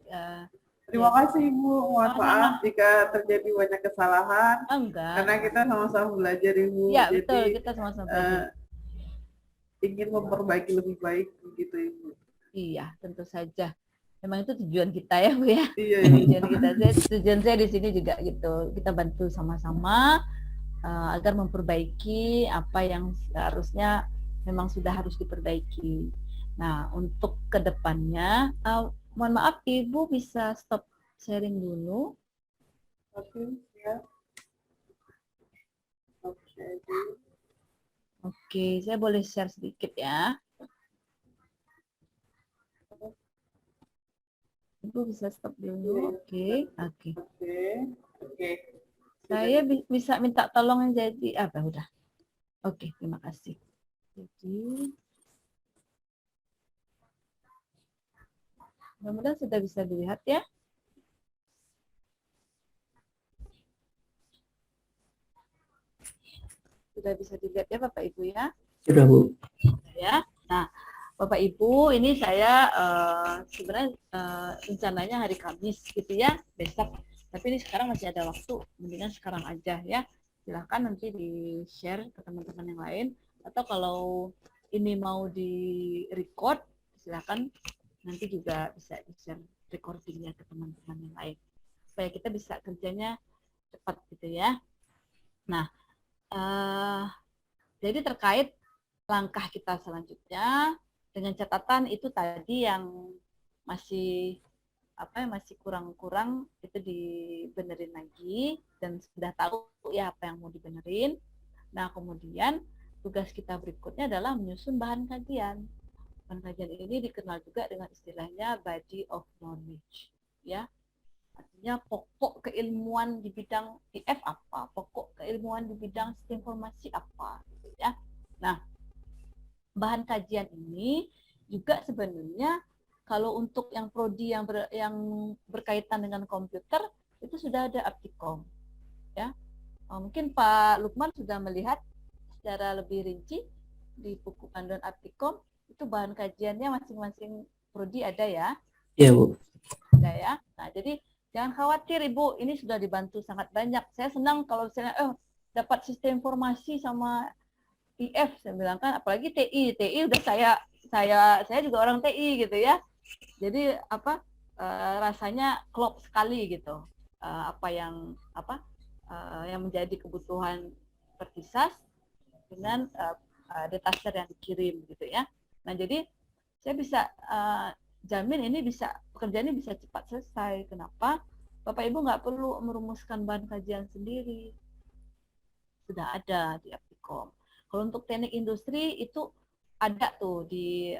Terima kasih Ibu. Mohon maaf jika terjadi banyak kesalahan.
Enggak.
Karena kita sama-sama belajar Ibu.
Iya,
jadi,
betul. Kita sama-sama belajar.
Ingin memperbaiki lebih baik begitu Ibu.
Iya, tentu saja. Memang itu tujuan kita ya Bu ya.
Iya.
Tujuan kita, tujuan saya di sini juga gitu. Kita bantu sama-sama agar memperbaiki apa yang seharusnya memang sudah harus diperbaiki. Nah, untuk kedepannya, mohon maaf Ibu bisa stop sharing dulu.
Oke, ya.
Oke, saya boleh share sedikit ya. Ibu bisa stop dulu. Oke. Saya bisa minta tolong yang jadi apa udah. Oke, terima kasih. Jadi mudah-mudahan sudah bisa dilihat ya. Sudah bisa dilihat ya Bapak Ibu ya.
Sudah Bu.
Ya. Nah, Bapak Ibu, ini saya sebenarnya rencananya hari Kamis gitu ya, besok. Tapi ini sekarang masih ada waktu, mendingan sekarang aja ya. Silahkan nanti di-share ke teman-teman yang lain. Atau kalau ini mau di-record, silahkan nanti juga bisa di-share recordingnya ke teman-teman yang lain. Supaya kita bisa kerjanya cepat gitu ya. Nah, jadi terkait langkah kita selanjutnya, dengan catatan itu tadi yang masih kurang-kurang itu dibenerin lagi dan sudah tahu ya apa yang mau dibenerin. Nah, kemudian tugas kita berikutnya adalah menyusun bahan kajian. Bahan kajian ini dikenal juga dengan istilahnya body of knowledge, ya. Artinya pokok keilmuan di bidang IF apa, pokok keilmuan di bidang sistem informasi apa, gitu ya. Nah, bahan kajian ini juga sebenarnya kalau untuk yang prodi yang berkaitan dengan komputer itu sudah ada Aptikom, ya. Mungkin Pak Lukman sudah melihat secara lebih rinci di buku panduan Aptikom itu bahan kajiannya masing-masing prodi ada ya.
Iya Bu.
Ada ya. Nah, jadi jangan khawatir Ibu, ini sudah dibantu sangat banyak. Saya senang kalau misalnya dapat sistem informasi sama IF, saya bilang kan, apalagi TI udah saya juga orang TI gitu ya. Jadi rasanya klop sekali gitu. Yang menjadi kebutuhan Pertisas dengan dataset yang dikirim gitu ya. Nah, jadi saya bisa jamin pekerjaan ini bisa cepat selesai. Kenapa? Bapak Ibu nggak perlu merumuskan bahan kajian sendiri. Sudah ada di Aptikom. Kalau untuk teknik industri itu ada tuh di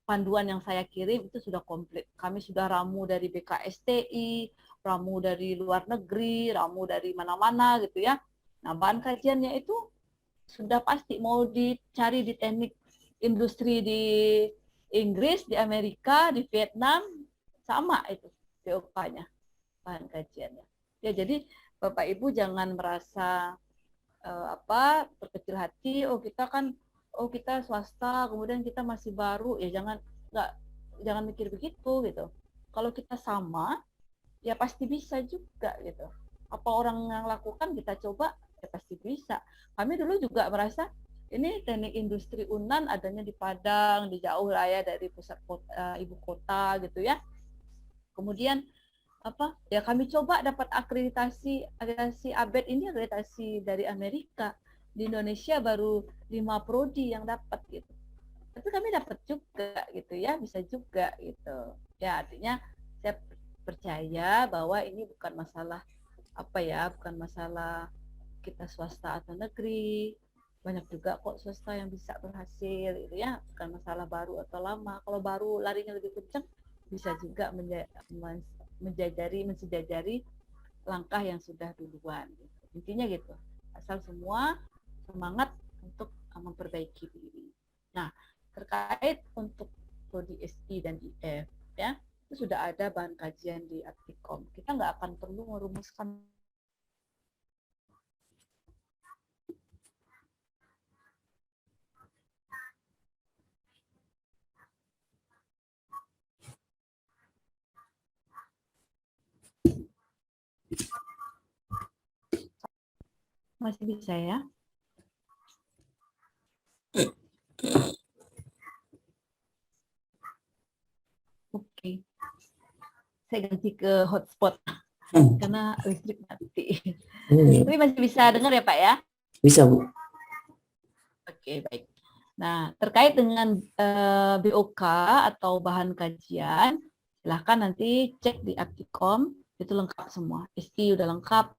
panduan yang saya kirim itu sudah komplit. Kami sudah ramu dari BKSTI, ramu dari luar negeri, ramu dari mana-mana gitu ya. Nah, bahan kajiannya itu sudah pasti mau dicari di teknik industri di Inggris, di Amerika, di Vietnam, sama itu POK-nya, bahan kajiannya. Ya, jadi Bapak Ibu jangan merasa berkecil hati, kita swasta, kemudian kita masih baru, ya jangan mikir begitu gitu. Kalau kita sama, ya pasti bisa juga gitu. Apa orang yang lakukan kita coba, ya pasti bisa. Kami dulu juga merasa ini teknik industri UNAN adanya di Padang, di jauh lah ya dari pusat kota, ibu kota gitu ya. Kemudian ya kami coba dapat akreditasi ABET ini akreditasi dari Amerika. Di Indonesia baru 5 prodi yang dapat gitu. Tapi kami dapat juga gitu ya, bisa juga gitu. Ya artinya saya percaya bahwa ini bukan masalah bukan masalah kita swasta atau negeri. Banyak juga kok swasta yang bisa berhasil gitu ya, bukan masalah baru atau lama. Kalau baru larinya lebih kencang, bisa juga mensejajari langkah yang sudah duluan gitu. Intinya gitu, asal semua semangat untuk memperbaiki diri. Nah, terkait untuk prodi SI dan IF ya, itu sudah ada bahan kajian di Aptikom. Kita nggak akan perlu merumuskan masih bisa ya. Oke. Saya ganti ke hotspot karena listrik mati. Tapi masih bisa dengar ya Pak ya?
Bisa Bu.
Oke, baik. Nah, terkait dengan BOK atau bahan kajian, silahkan nanti cek di Aptikom, itu lengkap semua. SI udah lengkap,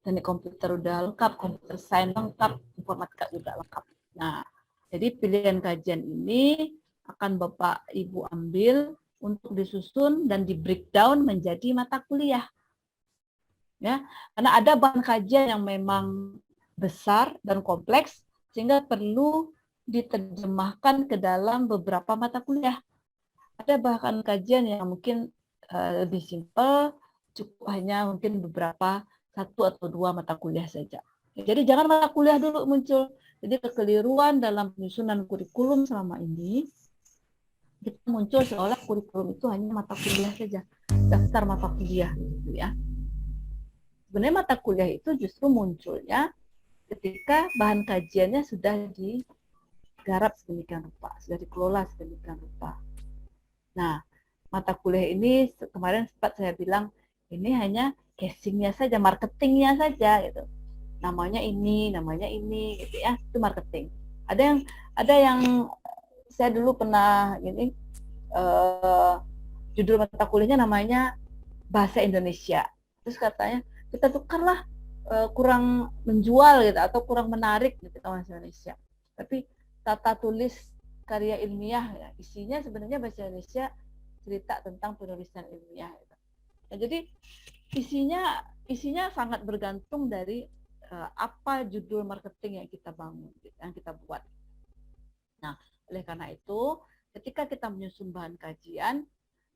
teknik komputer udah lengkap, komputer sains lengkap, informatika juga lengkap. Nah, jadi pilihan kajian ini akan Bapak Ibu ambil untuk disusun dan di breakdown menjadi mata kuliah. Ya, karena ada bahan kajian yang memang besar dan kompleks sehingga perlu diterjemahkan ke dalam beberapa mata kuliah. Ada bahkan kajian yang mungkin lebih simpel, cukup hanya mungkin beberapa 1 atau 2 mata kuliah saja. Jadi jangan mata kuliah dulu muncul. Jadi kekeliruan dalam penyusunan kurikulum selama ini, kita muncul seolah kurikulum itu hanya mata kuliah saja, daftar mata kuliah, gitu ya. Sebenarnya mata kuliah itu justru munculnya ketika bahan kajiannya sudah digarap sedemikian rupa, sudah dikelola sedemikian rupa. Nah, mata kuliah ini kemarin sempat saya bilang ini hanya casingnya saja, marketingnya saja, gitu. Namanya ini, gitu ya, itu marketing. Ada yang saya dulu pernah judul mata kuliahnya namanya bahasa Indonesia. Terus katanya kita tukarlah kurang menjual gitu atau kurang menarik gitu bahasa Indonesia. Tapi tata tulis karya ilmiah ya, isinya sebenarnya bahasa Indonesia cerita tentang penulisan ilmiah. Gitu. Nah, jadi isinya sangat bergantung dari apa judul marketing yang kita bangun, yang kita buat. Nah, oleh karena itu, ketika kita menyusun bahan kajian,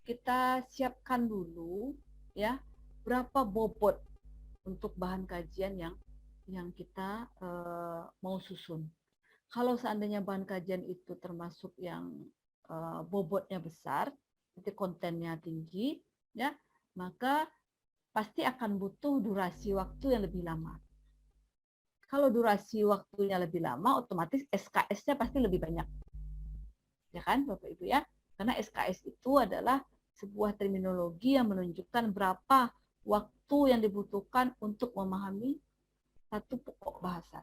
kita siapkan dulu ya berapa bobot untuk bahan kajian yang kita mau susun. Kalau seandainya bahan kajian itu termasuk yang bobotnya besar, jadi kontennya tinggi, ya, maka pasti akan butuh durasi waktu yang lebih lama. Kalau durasi waktunya lebih lama, otomatis SKS-nya pasti lebih banyak. Ya kan, Bapak Ibu ya? Karena SKS itu adalah sebuah terminologi yang menunjukkan berapa waktu yang dibutuhkan untuk memahami satu pokok bahasa,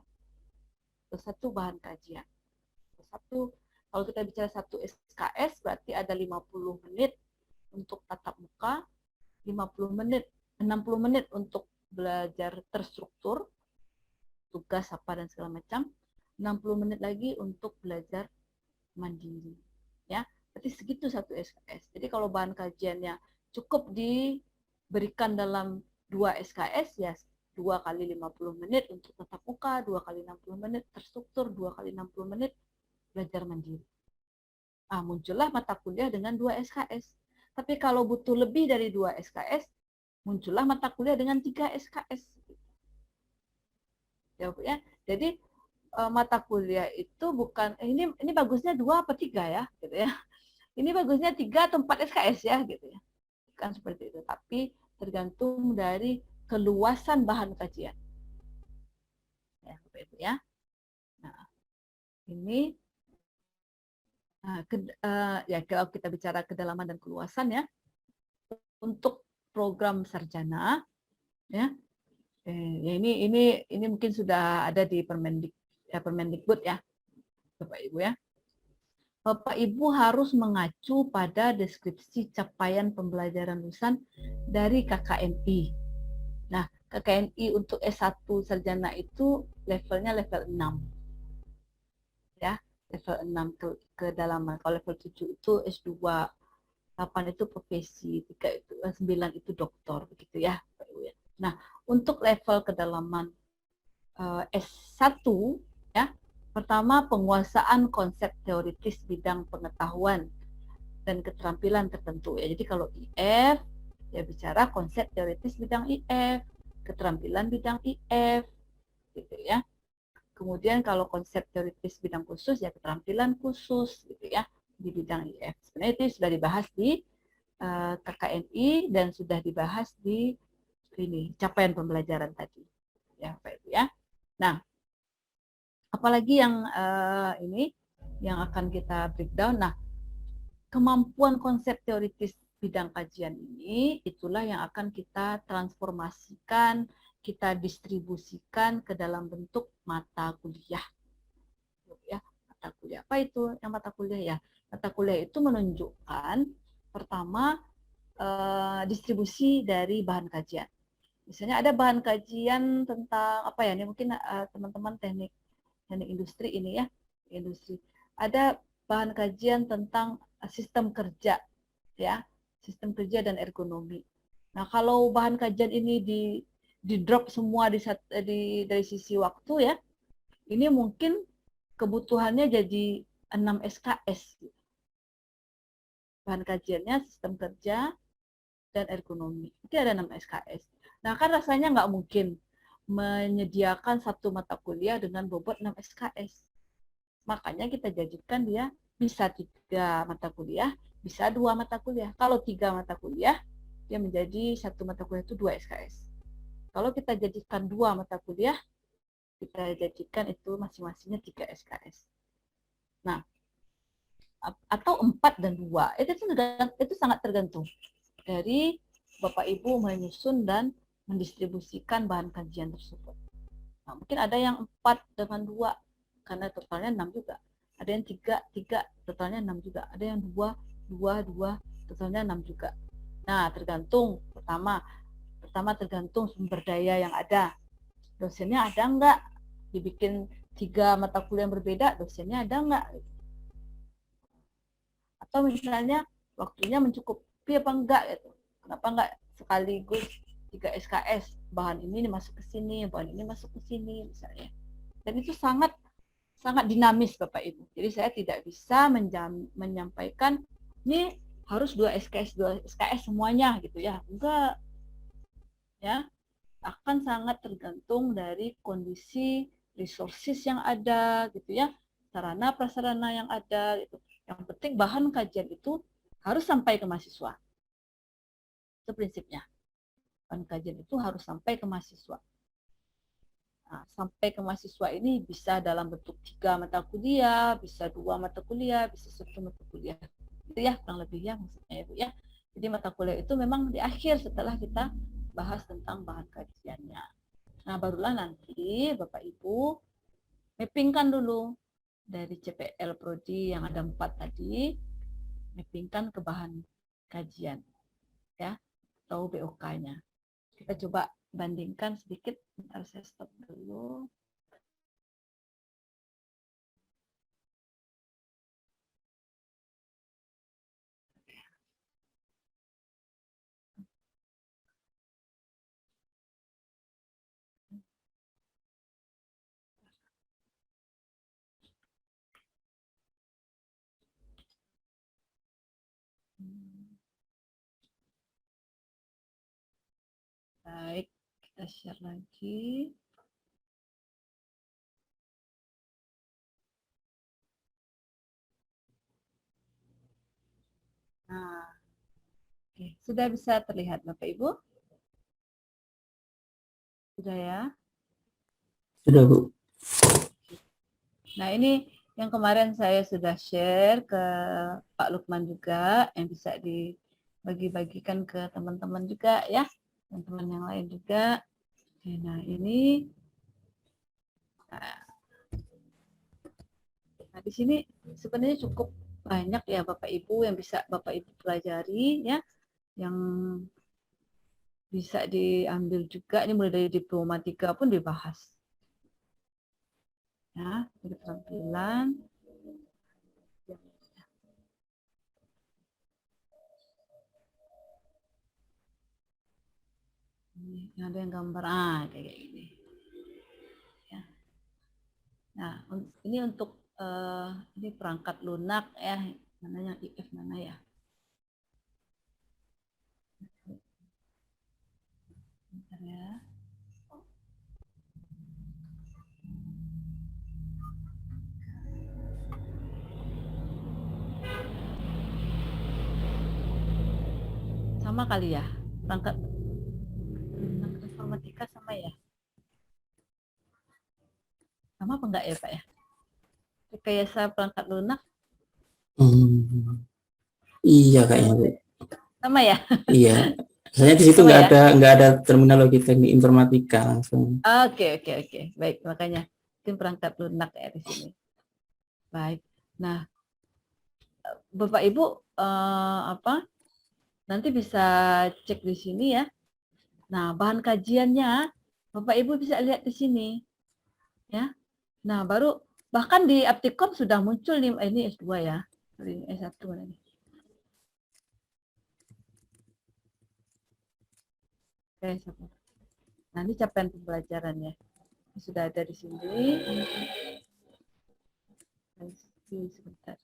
atau satu bahan kajian. Kalau kita bicara satu SKS, berarti ada 50 menit untuk tatap muka, 60 menit untuk belajar terstruktur, tugas apa dan segala macam, 60 menit lagi untuk belajar mandiri. Ya, berarti segitu satu SKS. Jadi kalau bahan kajiannya cukup diberikan dalam 2 SKS, ya 2 kali 50 menit untuk tatap muka, 2 kali 60 menit terstruktur, 2 kali 60 menit belajar mandiri. Muncullah mata kuliah dengan 2 SKS. Tapi kalau butuh lebih dari 2 SKS, muncullah mata kuliah dengan 3 SKS. Ya, jadi mata kuliah itu bukan ini bagusnya 2 apa 3 ya, gitu ya. Ini bagusnya 3 atau 4 SKS ya, gitu ya. Bukan seperti itu, tapi tergantung dari keluasan bahan kajian. Ya, seperti itu ya. Nah, ini ya kalau kita bicara kedalaman dan keluasan ya, untuk program sarjana ya, ya ini mungkin sudah ada di Permendikbud ya, Bapak Ibu ya. Bapak Ibu harus mengacu pada deskripsi capaian pembelajaran lulusan dari KKNI. Nah, KKNI untuk S1 sarjana itu levelnya level 6. Ya, level 6 ke kedalaman. Kalau level 7 itu S2, 8 itu profesi, 3 itu 9 itu doktor begitu ya. Nah, untuk level kedalaman S1 ya, pertama penguasaan konsep teoritis bidang pengetahuan dan keterampilan tertentu ya. Jadi kalau IF ya bicara konsep teoritis bidang IF, keterampilan bidang IF gitu ya. Kemudian kalau konsep teoritis bidang khusus ya keterampilan khusus gitu ya di bidang IF. Sebenarnya itu sudah dibahas di KKNI dan sudah dibahas di ini capaian pembelajaran tadi ya Pak Ibu ya. Nah, apalagi yang ini yang akan kita breakdown. Nah, kemampuan konsep teoritis bidang kajian ini itulah yang akan kita transformasikan, kita distribusikan ke dalam bentuk mata kuliah. Ya, mata kuliah apa itu? Yang mata kuliah ya. Mata kuliah itu menunjukkan pertama distribusi dari bahan kajian. Misalnya ada bahan kajian tentang apa ya? Ini mungkin teman-teman teknik industri ini ya, industri. Ada bahan kajian tentang sistem kerja ya, sistem kerja dan ergonomi. Nah, kalau bahan kajian ini di drop semua dari sisi waktu ya, ini mungkin kebutuhannya jadi 6 SKS. Bahan kajiannya sistem kerja dan ergonomi. Itu ada 6 SKS. Nah, kan rasanya nggak mungkin menyediakan satu mata kuliah dengan bobot 6 SKS. Makanya kita jadikan dia bisa 3 mata kuliah, bisa 2 mata kuliah. Kalau 3 mata kuliah, dia menjadi satu mata kuliah itu 2 SKS. Kalau kita jadikan 2 mata kuliah, kita jadikan itu masing-masingnya 3 SKS. Nah, atau 4 dan 2. Itu sangat tergantung dari Bapak Ibu menyusun dan mendistribusikan bahan kajian tersebut. Nah, mungkin ada yang 4 dengan 2 karena totalnya 6 juga. Ada yang 3 totalnya 6 juga. Ada yang 2 totalnya 6 juga. Nah, tergantung pertama tergantung sumber daya yang ada. Dosennya ada enggak? Dibikin 3 mata kuliah yang berbeda, dosennya ada enggak? Atau misalnya waktunya mencukupi apa enggak gitu. Kenapa enggak sekaligus 3 SKS, bahan ini masuk ke sini, bahan ini masuk ke sini misalnya. Dan itu sangat dinamis Bapak Ibu. Jadi saya tidak bisa menyampaikan ini harus 2 SKS semuanya gitu ya. Enggak. Ya. Akan sangat tergantung dari kondisi resources yang ada gitu ya. Sarana prasarana yang ada gitu. Yang penting bahan kajian itu harus sampai ke mahasiswa. Itu prinsipnya. Bahan kajian itu harus sampai ke mahasiswa. Nah, sampai ke mahasiswa ini bisa dalam bentuk 3 mata kuliah, bisa 2 mata kuliah, bisa 1 mata kuliah. Itu ya kurang lebih ya maksudnya ya Bu ya. Jadi mata kuliah itu memang di akhir setelah kita bahas tentang bahan kajiannya. Nah, barulah nanti Bapak Ibu mappingkan dulu dari CPL Prodi yang ada 4 tadi, mappingkan ke bahan kajian ya atau BOK-nya. Kita coba bandingkan sedikit. Bentar saya stop dulu. Baik, kita share lagi. Nah, oke. Sudah bisa terlihat Bapak Ibu? Sudah ya?
Sudah Bu.
Nah, ini yang kemarin saya sudah share ke Pak Lukman juga, yang bisa dibagi-bagikan ke teman-teman juga ya, teman-teman yang lain juga. Oke, nah ini, nah di sini sebenarnya cukup banyak ya Bapak Ibu yang bisa Bapak Ibu pelajari ya, yang bisa diambil juga. Ini mulai dari diplomatika pun dibahas. Ya, keterampilan. Ini ada yang gambar kayak gini. Ya. Nah, ini untuk ini perangkat lunak ya, mana yang IF mana ya? Bentar ya. Sama kali ya, perangkat lunak informatika sama ya? Sama apa enggak ya Pak ya? Rekayasa perangkat lunak
Iya kayaknya Bu.
sama ya?
Iya. Saya di situ
Sama ya?
nggak ada terminologi teknik informatika langsung.
Oke. Baik, makanya mungkin perangkat lunak ya di sini. Baik. Nah, Bapak Ibu nanti bisa cek di sini ya. Nah, bahan kajiannya Bapak Ibu bisa lihat di sini ya. Nah, baru bahkan di Aptikom sudah muncul nih, ini S2 ya. Ini S1 mana nih? Oke, nah, ini capaian pembelajarannya. Sudah ada di sini. Sebentar.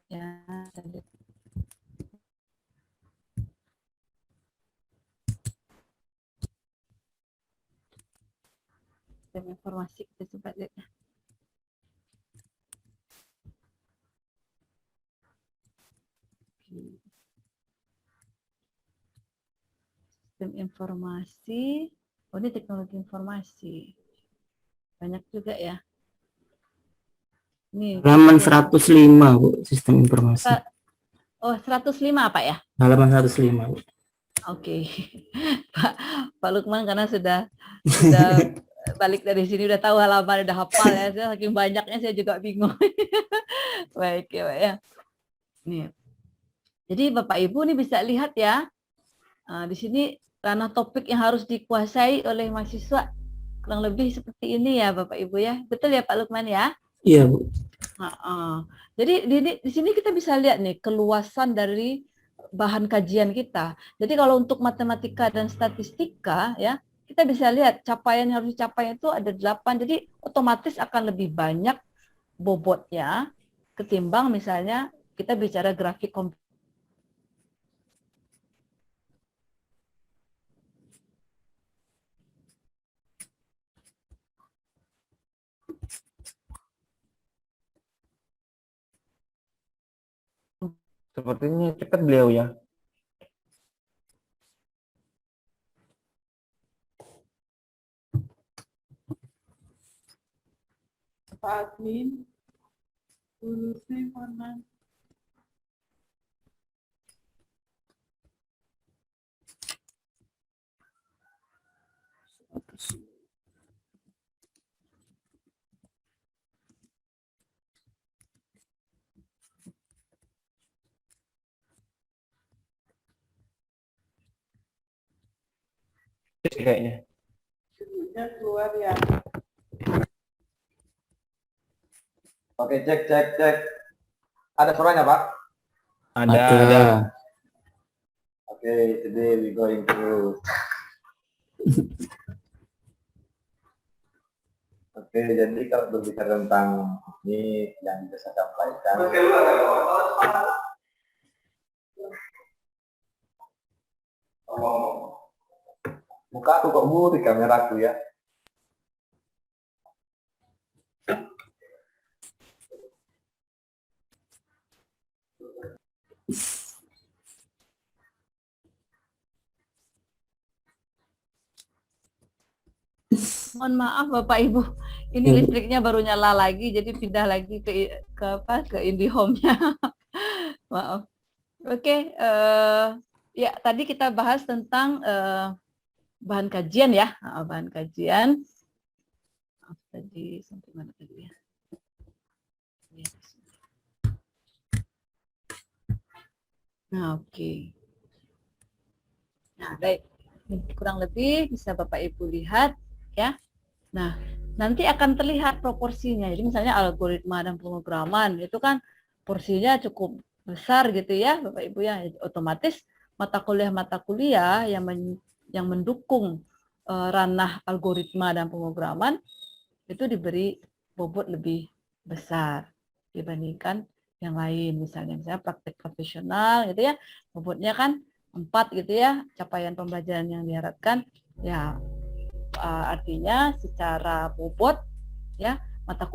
Ya, informasi kita coba lihat. Sistem informasi, ini teknologi informasi. Banyak juga ya. Ini
Halaman 105 Bu, sistem informasi.
105 Pak ya?
Halaman 105 Bu.
Oke. Pak Lukman karena sudah balik dari sini udah tahu halaman, udah hafal ya. Saking banyaknya saya juga bingung. Baik ya Pak ya. Nih. Jadi Bapak Ibu nih bisa lihat ya. Di sini ranah topik yang harus dikuasai oleh mahasiswa kurang lebih seperti ini ya Bapak Ibu ya. Betul ya Pak Lukman ya?
Iya Bu.
Jadi di sini kita bisa lihat nih keluasan dari bahan kajian kita. Jadi kalau untuk matematika dan statistika ya, kita bisa lihat capaian yang harus dicapai itu ada 8. Jadi otomatis akan lebih banyak bobotnya ketimbang misalnya kita bicara grafik komputer.
Sepertinya cepat beliau ya.
Pak Admin, tulisnya mana?
Kayaknya.
Sudah keluar ya.
Oke, cek. Ada suaranya, Pak?
Ada.
Oke, today we going to. Oke, jadi kalau berbicara tentang ini yang bisa saya sampaikan. Muka aku kok di kameraku ya.
Mohon maaf Bapak Ibu, ini
Ya, Bu.
listriknya baru nyala lagi, jadi pindah lagi ke IndiHome-nya. Maaf. Oke, ya tadi kita bahas tentang bahan kajian ya, bahan kajian. Maaf, tadi sampai mana tadi ya? Ya, nah, oke. Nah, baik. Kurang lebih bisa Bapak Ibu lihat ya. Nah, nanti akan terlihat proporsinya. Jadi misalnya algoritma dan pemrograman itu kan porsinya cukup besar gitu ya, Bapak Ibu ya. Otomatis mata kuliah yang mendukung ranah algoritma dan pemrograman itu diberi bobot lebih besar dibandingkan yang lain. Misalnya praktek profesional gitu ya, bobotnya kan 4 gitu ya, capaian pembelajaran yang diharapkan ya, artinya secara bobot ya, mata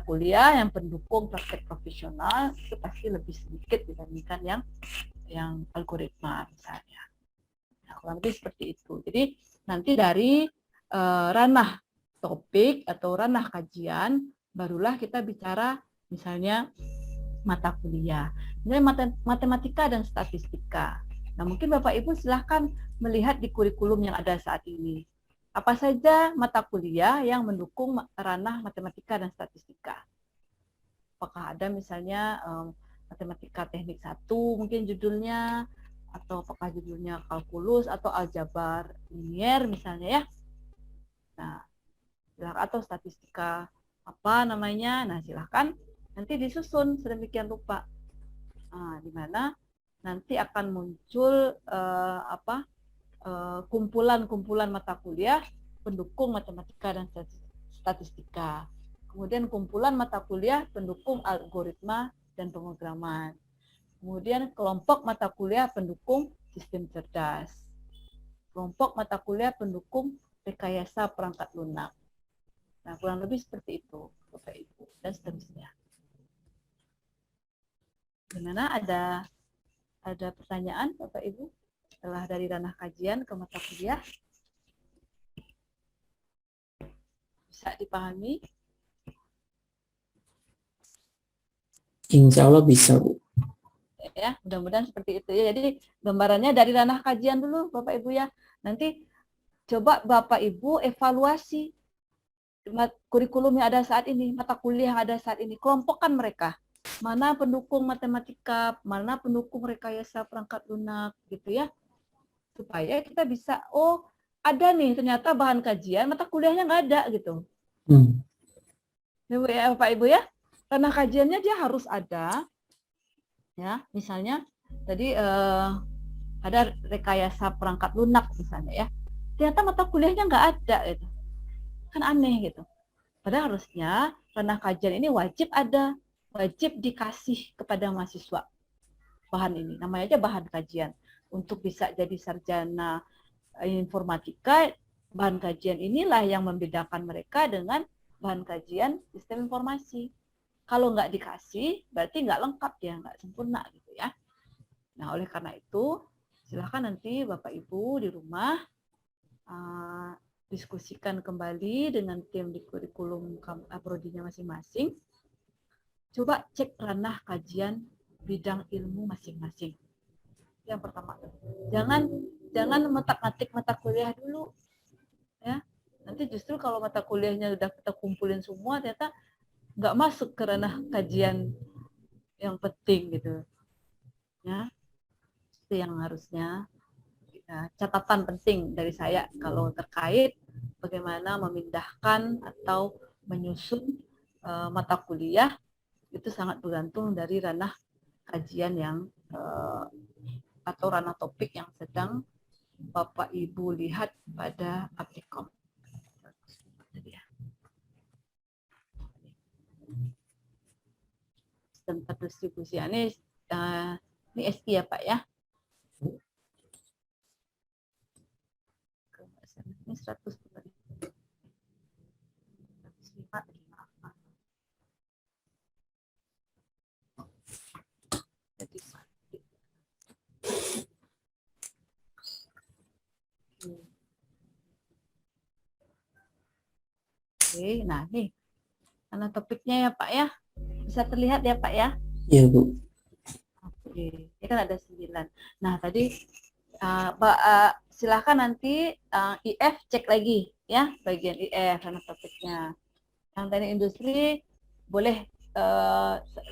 kuliah yang pendukung praktek profesional itu pasti lebih sedikit dibandingkan yang algoritma misalnya. Nah, kurang lebih seperti itu. Jadi nanti dari ranah topik atau ranah kajian barulah kita bicara misalnya mata kuliah. Misalnya matematika dan statistika. Nah, mungkin Bapak Ibu silahkan melihat di kurikulum yang ada saat ini. Apa saja mata kuliah yang mendukung ranah matematika dan statistika? Apakah ada misalnya matematika teknik 1 mungkin judulnya, atau apakah judulnya kalkulus atau aljabar linier misalnya ya. Nah, silahkan, atau statistika apa namanya. Nah, silahkan nanti disusun sedemikian rupa. Nah, di mana nanti akan muncul kumpulan-kumpulan mata kuliah pendukung matematika dan statistika. Kemudian kumpulan mata kuliah pendukung algoritma dan pemrograman. Kemudian kelompok mata kuliah pendukung sistem cerdas. Kelompok mata kuliah pendukung rekayasa perangkat lunak. Nah, kurang lebih seperti itu, Bapak Ibu, dan seterusnya. Gimana, ada pertanyaan Bapak Ibu setelah dari ranah kajian ke mata kuliah? Bisa dipahami?
Insya Allah bisa, Bu.
Ya, mudah-mudahan seperti itu ya. Jadi gambarannya dari ranah kajian dulu Bapak Ibu ya. Nanti coba Bapak Ibu evaluasi kurikulum yang ada saat ini, mata kuliah yang ada saat ini, kelompokkan mereka. Mana pendukung matematika, mana pendukung rekayasa perangkat lunak gitu ya. Supaya kita bisa, oh ada nih ternyata bahan kajian, mata kuliahnya nggak ada gitu. Ya, Bapak Ibu ya, ranah kajiannya dia harus ada. Ya, misalnya tadi ada rekayasa perangkat lunak misalnya ya. Ternyata mata kuliahnya nggak ada gitu. Kan aneh gitu. Padahal harusnya ranah kajian ini wajib ada, wajib dikasih kepada mahasiswa bahan ini. Namanya aja bahan kajian. Untuk bisa jadi sarjana informatika, bahan kajian inilah yang membedakan mereka dengan bahan kajian sistem informasi. Kalau nggak dikasih, berarti nggak lengkap ya, nggak sempurna gitu ya. Nah, oleh karena itu, silakan nanti Bapak Ibu di rumah diskusikan kembali dengan tim di kurikulum prodinya masing-masing. Coba cek ranah kajian bidang ilmu masing-masing. Yang pertama, jangan metak-matik mata kuliah dulu, ya. Nanti justru kalau mata kuliahnya udah kita kumpulin semua, ternyata nggak masuk ke ranah kajian yang penting gitu, ya. Itu yang harusnya catatan penting dari saya kalau terkait bagaimana memindahkan atau menyusun mata kuliah, itu sangat bergantung dari ranah kajian yang atau ranah topik yang sedang Bapak Ibu lihat pada aplikasi. Sistem terdistribusi ini SI ya Pak ya. Ini 100 jadi Oke, nah nih karena topiknya ya Pak ya, bisa terlihat ya Pak ya.
Iya Bu.
Oke, ini kan ada 9. Nah tadi silahkan nanti IF cek lagi ya bagian IF karena topiknya. Yang teknik industri boleh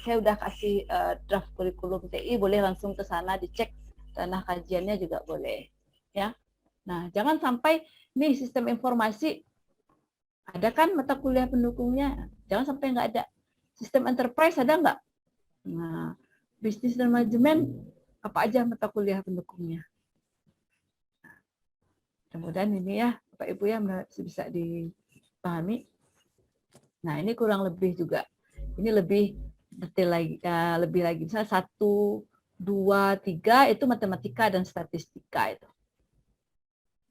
saya udah kasih draft kurikulum TI, boleh langsung ke sana dicek ranah kajiannya juga boleh ya. Nah jangan sampai nih sistem informasi ada kan mata kuliah pendukungnya, jangan sampai nggak ada. Sistem enterprise ada nggak? Nah, bisnis dan manajemen apa aja mata kuliah pendukungnya? Mudah-mudahan ini ya Bapak Ibu ya bisa dipahami. Nah ini kurang lebih juga, ini lebih detail lagi, lebih lagi. Misalnya 1, 2, 3 itu matematika dan statistika itu.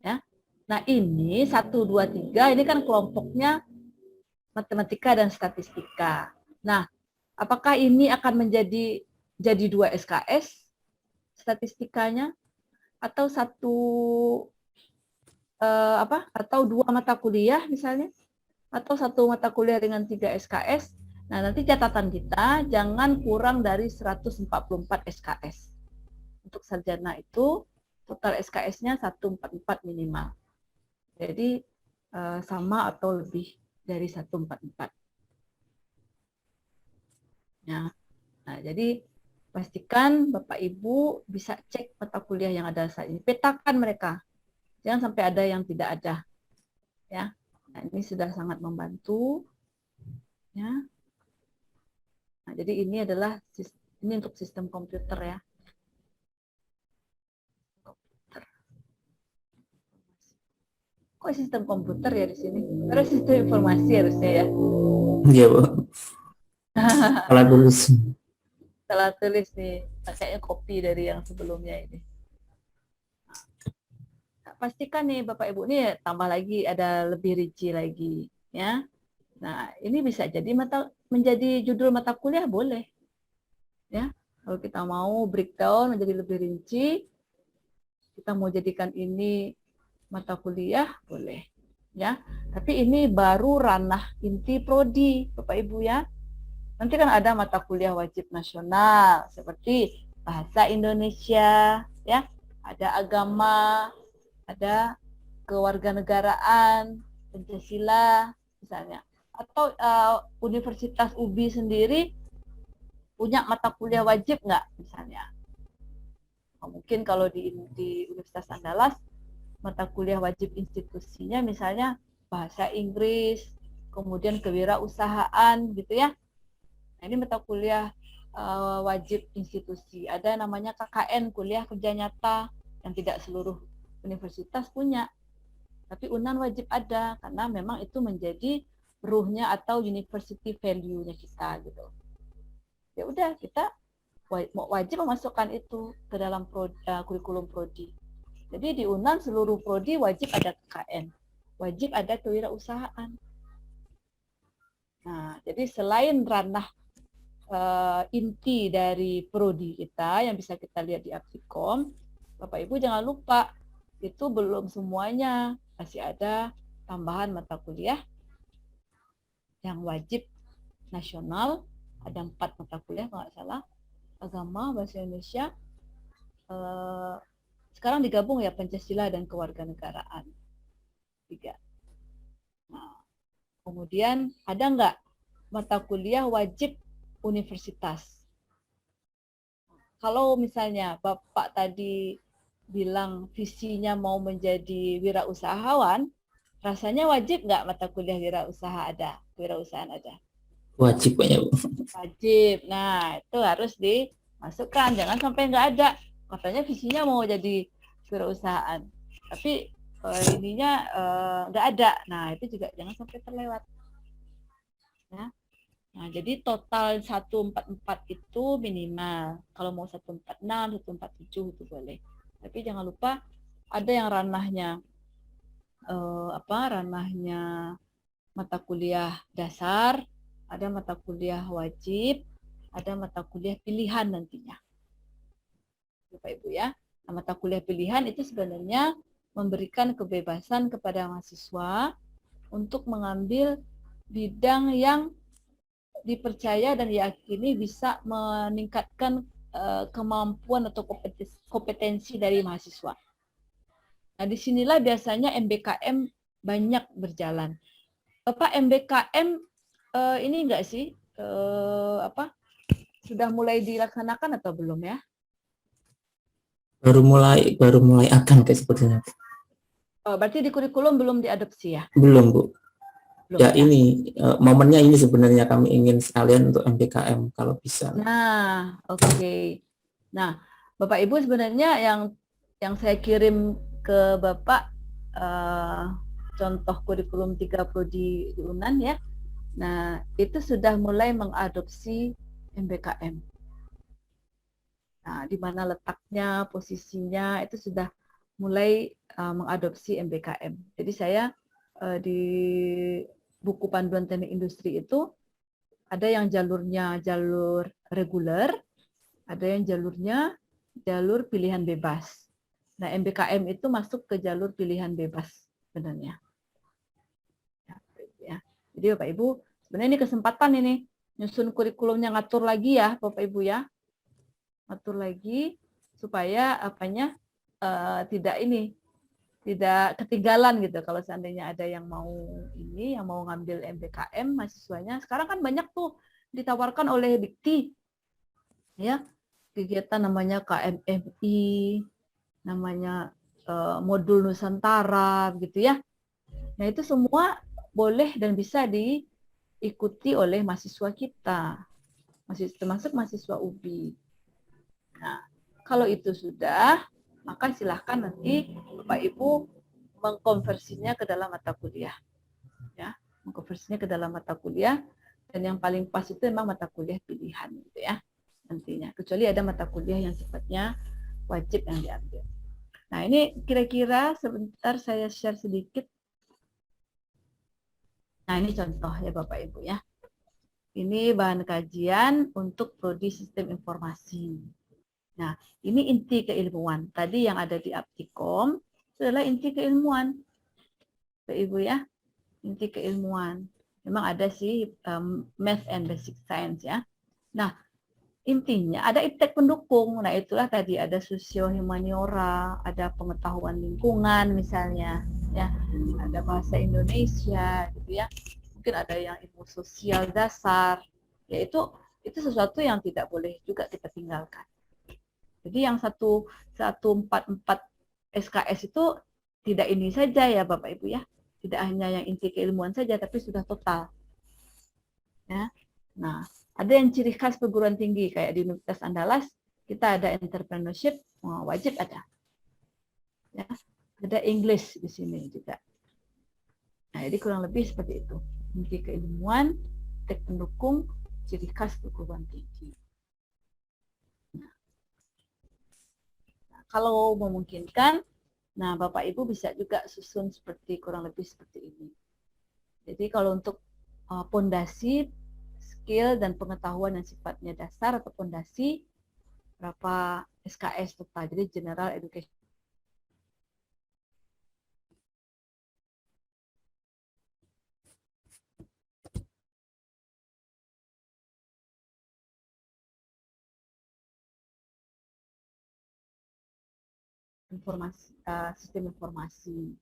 Ya. Nah ini 1, 2, 3 ini kan kelompoknya matematika dan statistika. Nah, apakah ini akan jadi 2 SKS statistikanya atau atau 2 mata kuliah misalnya, atau 1 mata kuliah dengan 3 SKS. Nah, nanti catatan kita jangan kurang dari 144 SKS. Untuk sarjana itu total SKS-nya 144 minimal. Jadi sama atau lebih dari 144. Ya. Nah, jadi pastikan Bapak Ibu bisa cek mata kuliah yang ada saat ini. Petakan mereka. Jangan sampai ada yang tidak ada. Ya. Nah, ini sudah sangat membantu. Ya. Nah, jadi ini adalah ini untuk sistem komputer ya. Kok sistem komputer ya di sini? Karena sistem informasi harusnya ya.
Iya Bu. Salah tulis.
Salah tulis nih, kayaknya copy dari yang sebelumnya ini. Nah, pastikan nih Bapak Ibu nih tambah lagi ada lebih rinci lagi ya. Nah, ini bisa jadi menjadi judul mata kuliah boleh. Ya. Kalau kita mau breakdown menjadi lebih rinci, kita mau jadikan ini mata kuliah boleh. Ya. Tapi ini baru ranah inti prodi, Bapak Ibu ya. Nanti kan ada mata kuliah wajib nasional seperti bahasa Indonesia, ya, ada agama, ada kewarganegaraan, Pancasila misalnya. Atau Universitas UBI sendiri punya mata kuliah wajib nggak misalnya? Mungkin kalau di Universitas Andalas mata kuliah wajib institusinya misalnya bahasa Inggris, kemudian kewirausahaan gitu ya. Nah, ini mata kuliah wajib institusi. Ada namanya KKN, kuliah kerja nyata, yang tidak seluruh universitas punya. Tapi UNAN wajib ada, karena memang itu menjadi ruhnya atau university value-nya kita gitu. Ya udah, kita wajib memasukkan itu ke dalam kurikulum prodi. Jadi di UNAN seluruh prodi wajib ada KKN, wajib ada kewirausahaan. Nah, jadi selain ranah inti dari prodi kita yang bisa kita lihat di Apsikom, Bapak Ibu jangan lupa itu belum semuanya, masih ada tambahan mata kuliah yang wajib nasional, ada 4 mata kuliah kalau nggak salah, agama, bahasa Indonesia, sekarang digabung ya Pancasila dan kewarganegaraan 3. Nah, kemudian ada nggak mata kuliah wajib universitas? Kalau misalnya Bapak tadi bilang visinya mau menjadi wirausahawan, rasanya wajib nggak mata kuliah wirausahaan ada?
Wajib ya Bu.
Wajib. Nah, itu harus dimasukkan. Jangan sampai nggak ada. Katanya visinya mau jadi wirausahaan, tapi ininya nggak ada. Nah, itu juga jangan sampai terlewat. Ya. Nah, jadi total 144 itu minimal. Kalau mau 146, 147 itu boleh. Tapi jangan lupa ada yang ranahnya ranahnya mata kuliah dasar, ada mata kuliah wajib, ada mata kuliah pilihan nantinya. Bapak Ibu ya. Nah, mata kuliah pilihan itu sebenarnya memberikan kebebasan kepada mahasiswa untuk mengambil bidang yang dipercaya dan diyakini bisa meningkatkan kemampuan atau kompetensi dari mahasiswa. Nah, disinilah biasanya MBKM banyak berjalan. Bapak MBKM ini enggak sih sudah mulai dilaksanakan atau belum ya?
Baru mulai akan kayak sepertinya.
Berarti di kurikulum belum diadopsi ya?
Belum, Bu.
Belum,
Ya ini momennya ini sebenarnya kami ingin sekalian untuk MBKM kalau bisa.
Nah, oke. Nah, Bapak Ibu sebenarnya yang saya kirim ke Bapak contoh kurikulum 3 prodi di UNAN ya. Nah, itu sudah mulai mengadopsi MBKM. Nah, di mana letaknya, posisinya itu sudah mulai mengadopsi MBKM. Jadi saya di buku panduan teknik industri itu ada yang jalurnya jalur reguler, ada yang jalurnya jalur pilihan bebas. Nah, MBKM itu masuk ke jalur pilihan bebas sebenarnya. Ya. Jadi Bapak Ibu, sebenarnya ini kesempatan ini nyusun kurikulumnya, ngatur lagi ya Bapak Ibu ya. Ngatur lagi supaya tidak ketinggalan gitu. Kalau seandainya ada yang mau ngambil MBKM mahasiswanya, sekarang kan banyak tuh ditawarkan oleh Dikti ya, kegiatan namanya KMMI, namanya modul Nusantara gitu ya. Nah, itu semua boleh dan bisa diikuti oleh mahasiswa kita, termasuk mahasiswa UBI. Nah, kalau itu sudah, maka silahkan nanti Bapak Ibu mengkonversinya ke dalam mata kuliah. Ya, mengkonversinya ke dalam mata kuliah, dan yang paling pas itu memang mata kuliah pilihan gitu ya nantinya. Kecuali ada mata kuliah yang sifatnya wajib yang diambil. Nah, ini kira-kira sebentar saya share sedikit. Nah, ini contoh ya Bapak Ibu ya. Ini bahan kajian untuk prodi sistem informasi. Nah, ini inti keilmuan. Tadi yang ada di Aptikom itu adalah inti keilmuan. Bapak Ibu ya, inti keilmuan. Memang ada sih math and basic science ya. Nah, intinya ada iptek pendukung. Nah, itulah tadi ada sosio humaniora, ada pengetahuan lingkungan misalnya, ya. Ada bahasa Indonesia gitu ya. Mungkin ada yang ilmu sosial dasar. Ya, itu sesuatu yang tidak boleh juga kita tinggalkan. Jadi yang 144 SKS itu tidak ini saja ya Bapak Ibu ya. Tidak hanya yang inti keilmuan saja, tapi sudah total. Ya. Nah, ada yang ciri khas perguruan tinggi kayak di Universitas Andalas, kita ada entrepreneurship, wajib ada. Ya. Ada English di sini juga. Nah, jadi kurang lebih seperti itu. Inti keilmuan, tek pendukung, ciri khas perguruan tinggi. Kalau memungkinkan, nah Bapak Ibu bisa juga susun kurang lebih seperti ini. Jadi kalau untuk pondasi, skill dan pengetahuan yang sifatnya dasar atau pondasi, berapa SKS total, jadi General Education. Sistem informasi.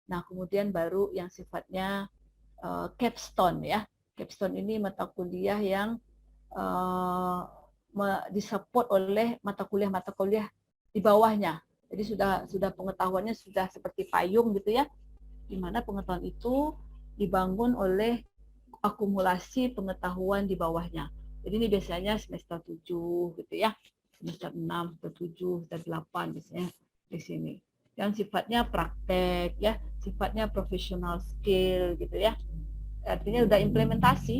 Nah, kemudian baru yang sifatnya capstone ya. Capstone ini mata kuliah yang disupport oleh mata kuliah di bawahnya. Jadi sudah pengetahuannya sudah seperti payung gitu ya. Di mana pengetahuan itu dibangun oleh akumulasi pengetahuan di bawahnya. Jadi ini biasanya semester 7 gitu ya. Semester 6, semester 7, semester 8 biasanya di sini. Yang sifatnya praktek ya, sifatnya professional skill gitu ya. Artinya udah implementasi,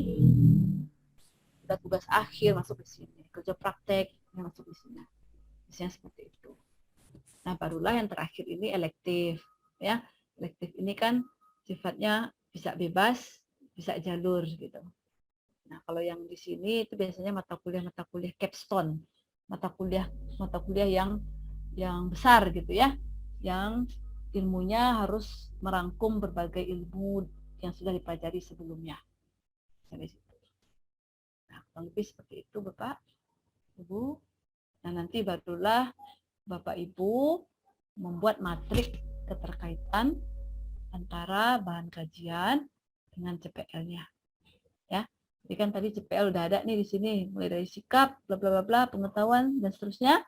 udah tugas akhir masuk di sini, kerja praktek yang masuk di sini. Biasanya seperti itu. Nah, barulah yang terakhir ini elektif ya. Elektif ini kan sifatnya bisa bebas, bisa jalur gitu. Nah, kalau yang di sini itu biasanya mata kuliah capstone, mata kuliah yang besar gitu ya, yang ilmunya harus merangkum berbagai ilmu yang sudah dipelajari sebelumnya. Dari situ. Nah, kurang lebih seperti itu Bapak, Ibu. Nah, nanti barulah Bapak Ibu membuat matrik keterkaitan antara bahan kajian dengan CPL-nya. Ya. Jadi kan tadi CPL udah ada nih di sini, mulai dari sikap, bla bla bla bla, pengetahuan dan seterusnya.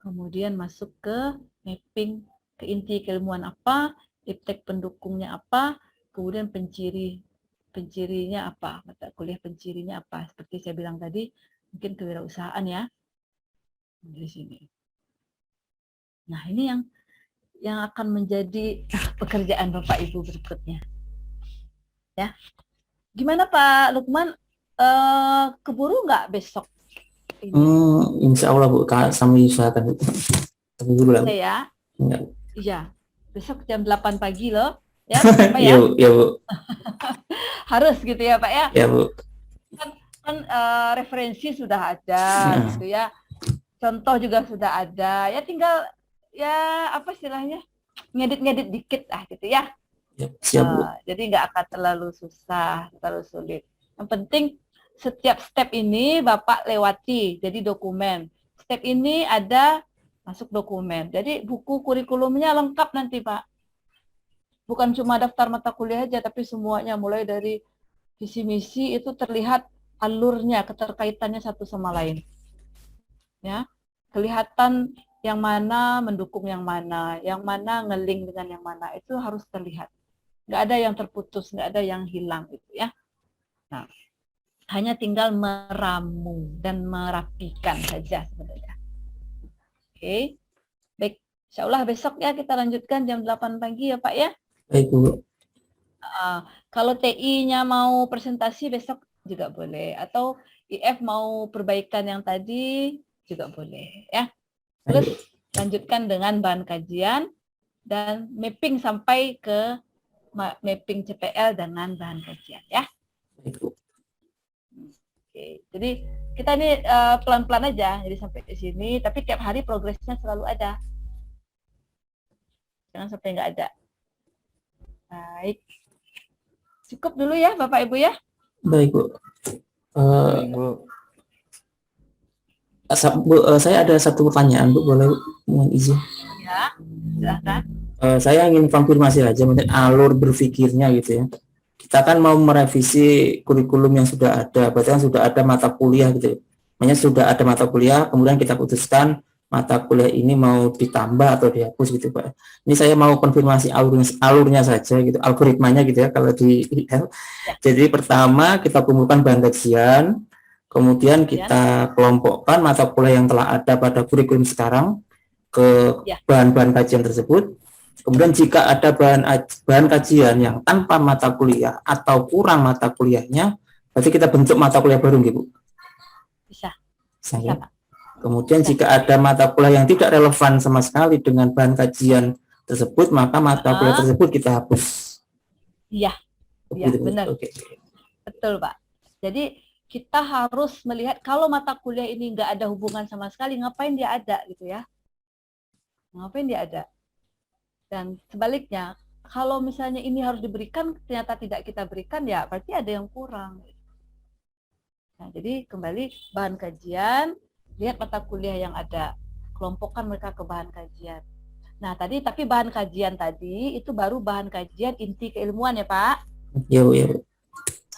Kemudian masuk ke mapping ke inti keilmuan apa, iptek pendukungnya apa, kemudian pencirinya apa, mata kuliah pencirinya apa. Seperti saya bilang tadi, mungkin kewirausahaan ya di sini. Nah, ini yang akan menjadi pekerjaan Bapak Ibu berikutnya. Ya, gimana Pak Lukman? Keburu nggak besok? Ini?
Insya Allah Bu, kami usahakan Bu. Tunggu dulu lah Bu.
Ya,
Ya.
iya. Besok jam 8 pagi loh. Ya, Pak ya?
Ya Bu.
Harus gitu ya Pak ya?
Ya Bu.
Kan referensi sudah ada gitu ya. Contoh juga sudah ada. Ya tinggal ya apa istilahnya? Ngedit-ngedit dikit lah gitu ya.
Ya, siap Bu.
Jadi nggak akan terlalu susah, terlalu sulit. Yang penting setiap step ini Bapak lewati, jadi dokumen. Step ini ada masuk dokumen. Jadi buku kurikulumnya lengkap nanti Pak. Bukan cuma daftar mata kuliah aja, tapi semuanya mulai dari visi misi itu terlihat alurnya, keterkaitannya satu sama lain. Ya, kelihatan yang mana mendukung yang mana ngeling dengan yang mana, itu harus terlihat. Nggak ada yang terputus, nggak ada yang hilang gitu ya. Nah, hanya tinggal meramu dan merapikan saja sebenarnya. Oke, baik. Insya Allah besok ya kita lanjutkan jam 8 pagi ya Pak ya.
Baik Bu.
Kalau TI-nya mau presentasi besok juga boleh. Atau IF mau perbaikan yang tadi juga boleh ya. Terus lanjutkan dengan bahan kajian dan mapping sampai ke mapping CPL dengan bahan kajian ya.
Baik Bu.
Oke, jadi kita ini pelan-pelan aja, jadi sampai di sini. Tapi tiap hari progresnya selalu ada. Jangan sampai nggak ada. Baik. Cukup dulu ya Bapak Ibu ya.
Baik Bu.
Bu.
Saya ada satu pertanyaan Bu, boleh mohon izin?
Ya, silahkan.
Saya ingin konfirmasi aja mungkin alur berpikirnya gitu ya. Kita kan mau merevisi kurikulum yang sudah ada, berarti kan sudah ada mata kuliah gitu ya. Makanya sudah ada mata kuliah, kemudian kita putuskan mata kuliah ini mau ditambah atau dihapus gitu Pak. Ini saya mau konfirmasi alurnya saja gitu, algoritmanya gitu ya kalau di IL. Jadi pertama kita kumpulkan bahan kajian, kemudian kita kelompokkan mata kuliah yang telah ada pada kurikulum sekarang ke bahan-bahan kajian tersebut. Kemudian jika ada bahan kajian yang tanpa mata kuliah atau kurang mata kuliahnya, berarti kita bentuk mata kuliah baru gitu.
Bisa.
Bisa. Kemudian jika ada mata kuliah yang tidak relevan sama sekali dengan bahan kajian tersebut, maka mata kuliah tersebut kita hapus.
Iya. Iya, benar. Okay. Betul, Pak. Jadi kita harus melihat kalau mata kuliah ini nggak ada hubungan sama sekali, ngapain dia ada gitu ya? Ngapain dia ada? Dan sebaliknya, kalau misalnya ini harus diberikan, ternyata tidak kita berikan, ya berarti ada yang kurang. Nah, jadi kembali bahan kajian, lihat mata kuliah yang ada, kelompokkan mereka ke bahan kajian. Nah, tapi bahan kajian tadi itu baru bahan kajian inti keilmuan ya Pak?
Iya, iya.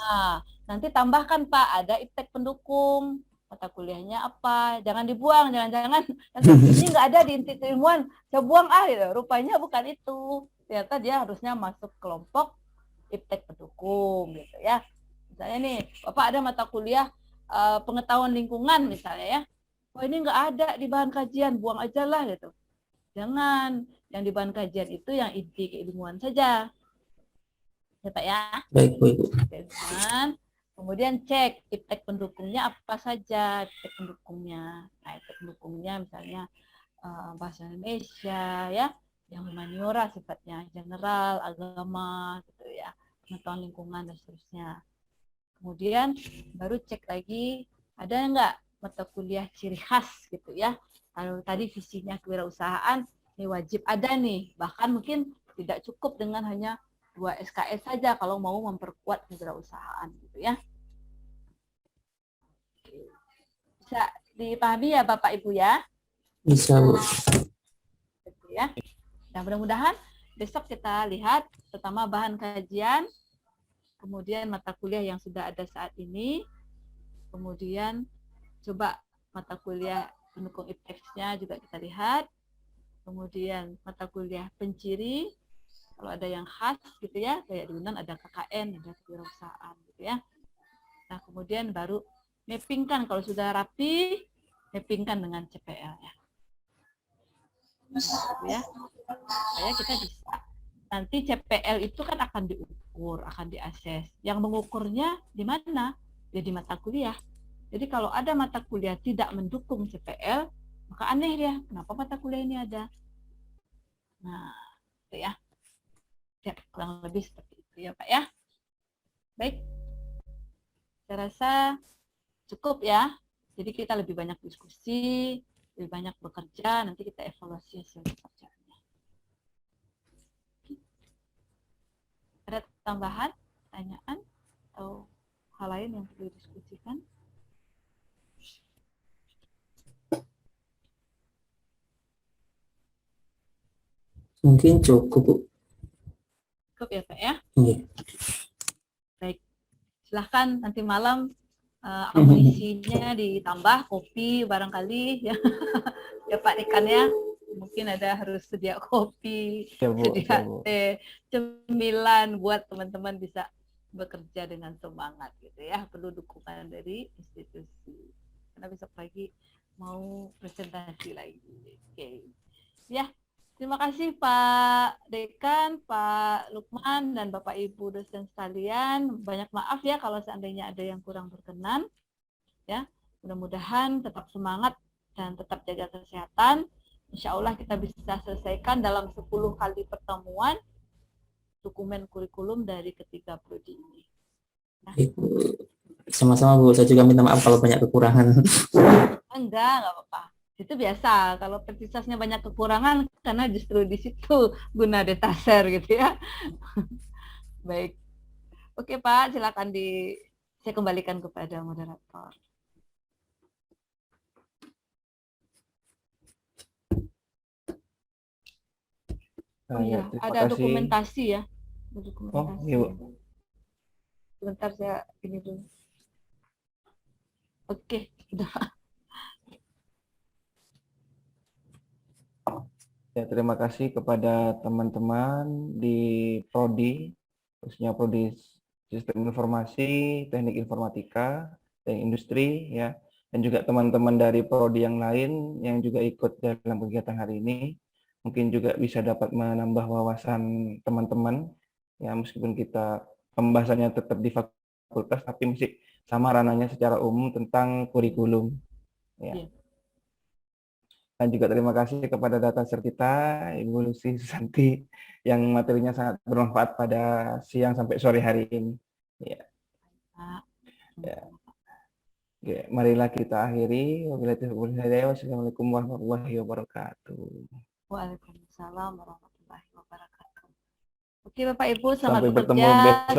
Nah, nanti tambahkan Pak, ada iptek pendukung, mata kuliahnya apa, jangan dibuang, jangan-jangan ini nggak ada di inti keilmuan, saya buang gitu. Rupanya bukan itu, ternyata dia harusnya masuk kelompok iptek pendukung gitu ya. Misalnya nih, Bapak ada mata kuliah pengetahuan lingkungan misalnya ya, oh ini nggak ada di bahan kajian, buang aja lah gitu. Jangan, yang di bahan kajian itu yang inti keilmuan saja, ya Pak ya.
Baik Bu.
Kemudian cek iptek pendukungnya apa saja, iptek pendukungnya. Nah, iptek pendukungnya misalnya bahasa Indonesia ya, yang humaniora sifatnya general, agama gitu ya, pengetahuan lingkungan dan seterusnya. Kemudian baru cek lagi ada enggak mata kuliah ciri khas gitu ya. Kalau tadi visinya kewirausahaan, ini wajib ada nih. Bahkan mungkin tidak cukup dengan hanya 2 SKS saja kalau mau memperkuat kewirausahaan gitu ya. Bisa dipahami ya Bapak Ibu ya?
Bisa, Bu.
Gitu ya. Nah, mudah-mudahan besok kita lihat pertama bahan kajian, kemudian mata kuliah yang sudah ada saat ini, kemudian coba mata kuliah pendukung IPTEX-nya juga kita lihat, kemudian mata kuliah penciri, kalau ada yang khas gitu ya, kayak di Unan ada KKN, ada kewirausahaan gitu ya. Nah, kemudian baru mappingkan, kalau sudah rapi, mappingkan dengan CPL ya. Gitu ya. Supaya kita bisa. Nanti CPL itu kan akan diukur, akan diakses. Yang mengukurnya di mana? Ya di mata kuliah. Jadi kalau ada mata kuliah tidak mendukung CPL, maka aneh ya, kenapa mata kuliah ini ada? Nah, itu ya. Ya, kurang lebih seperti itu ya Pak ya. Baik, saya rasa cukup ya. Jadi kita lebih banyak diskusi, lebih banyak bekerja, nanti kita evaluasi hasil pekerjaannya. Ada tambahan, pertanyaan, atau hal lain yang perlu didiskusikan?
Mungkin cukup, Bu.
Cukup ya Pak ya.
Iya.
Baik, silahkan nanti malam amunisinya ditambah kopi barangkali ya. Ya Pak Dekan ya, mungkin ada harus sedia kopi,
Ya, Bu.
sedia
Ya, Bu.
teh, cemilan buat teman-teman bisa bekerja dengan semangat gitu ya. Perlu dukungan dari institusi. Karena besok pagi mau presentasi lagi. Oke. Ya, terima kasih Pak Dekan, Pak Lukman, dan Bapak Ibu dosen sekalian. Banyak maaf ya kalau seandainya ada yang kurang berkenan. Ya, mudah-mudahan tetap semangat dan tetap jaga kesehatan. Insya Allah kita bisa selesaikan dalam 10 kali pertemuan dokumen kurikulum dari ketiga prodi ini. Nah,
Sama-sama, Bu. Saya juga minta maaf kalau banyak kekurangan.
enggak apa-apa. Itu biasa, kalau pertisasnya banyak kekurangan, karena justru di situ guna detaser gitu ya. Baik. Oke Pak, silakan saya kembalikan kepada moderator. Oh iya,
Ya, terima
ada
kasih.
dokumentasi ya. Ada
Oh,
dokumentasi.
iya, Bu.
Sebentar saya ini dulu. Oke, sudah.
Ya, terima kasih kepada teman-teman di Prodi, khususnya Prodi Sistem Informasi, Teknik Informatika, dan Industri, ya, dan juga teman-teman dari Prodi yang lain yang juga ikut dalam kegiatan hari ini. Mungkin juga bisa dapat menambah wawasan teman-teman, ya, meskipun kita pembahasannya tetap di fakultas, tapi masih sama ranahnya secara umum tentang kurikulum. Ya.
Iya.
Dan juga terima kasih kepada dataser kita, Ibu Lucy Susanti, yang materinya sangat bermanfaat pada siang sampai sore hari ini. Ya. Ya. Oke, marilah kita akhiri. Wassalamualaikum warahmatullahi wabarakatuh.
Waalaikumsalam warahmatullahi wabarakatuh. Oke Bapak Ibu, selamat
Sampai bertemu
bekerja.
besok.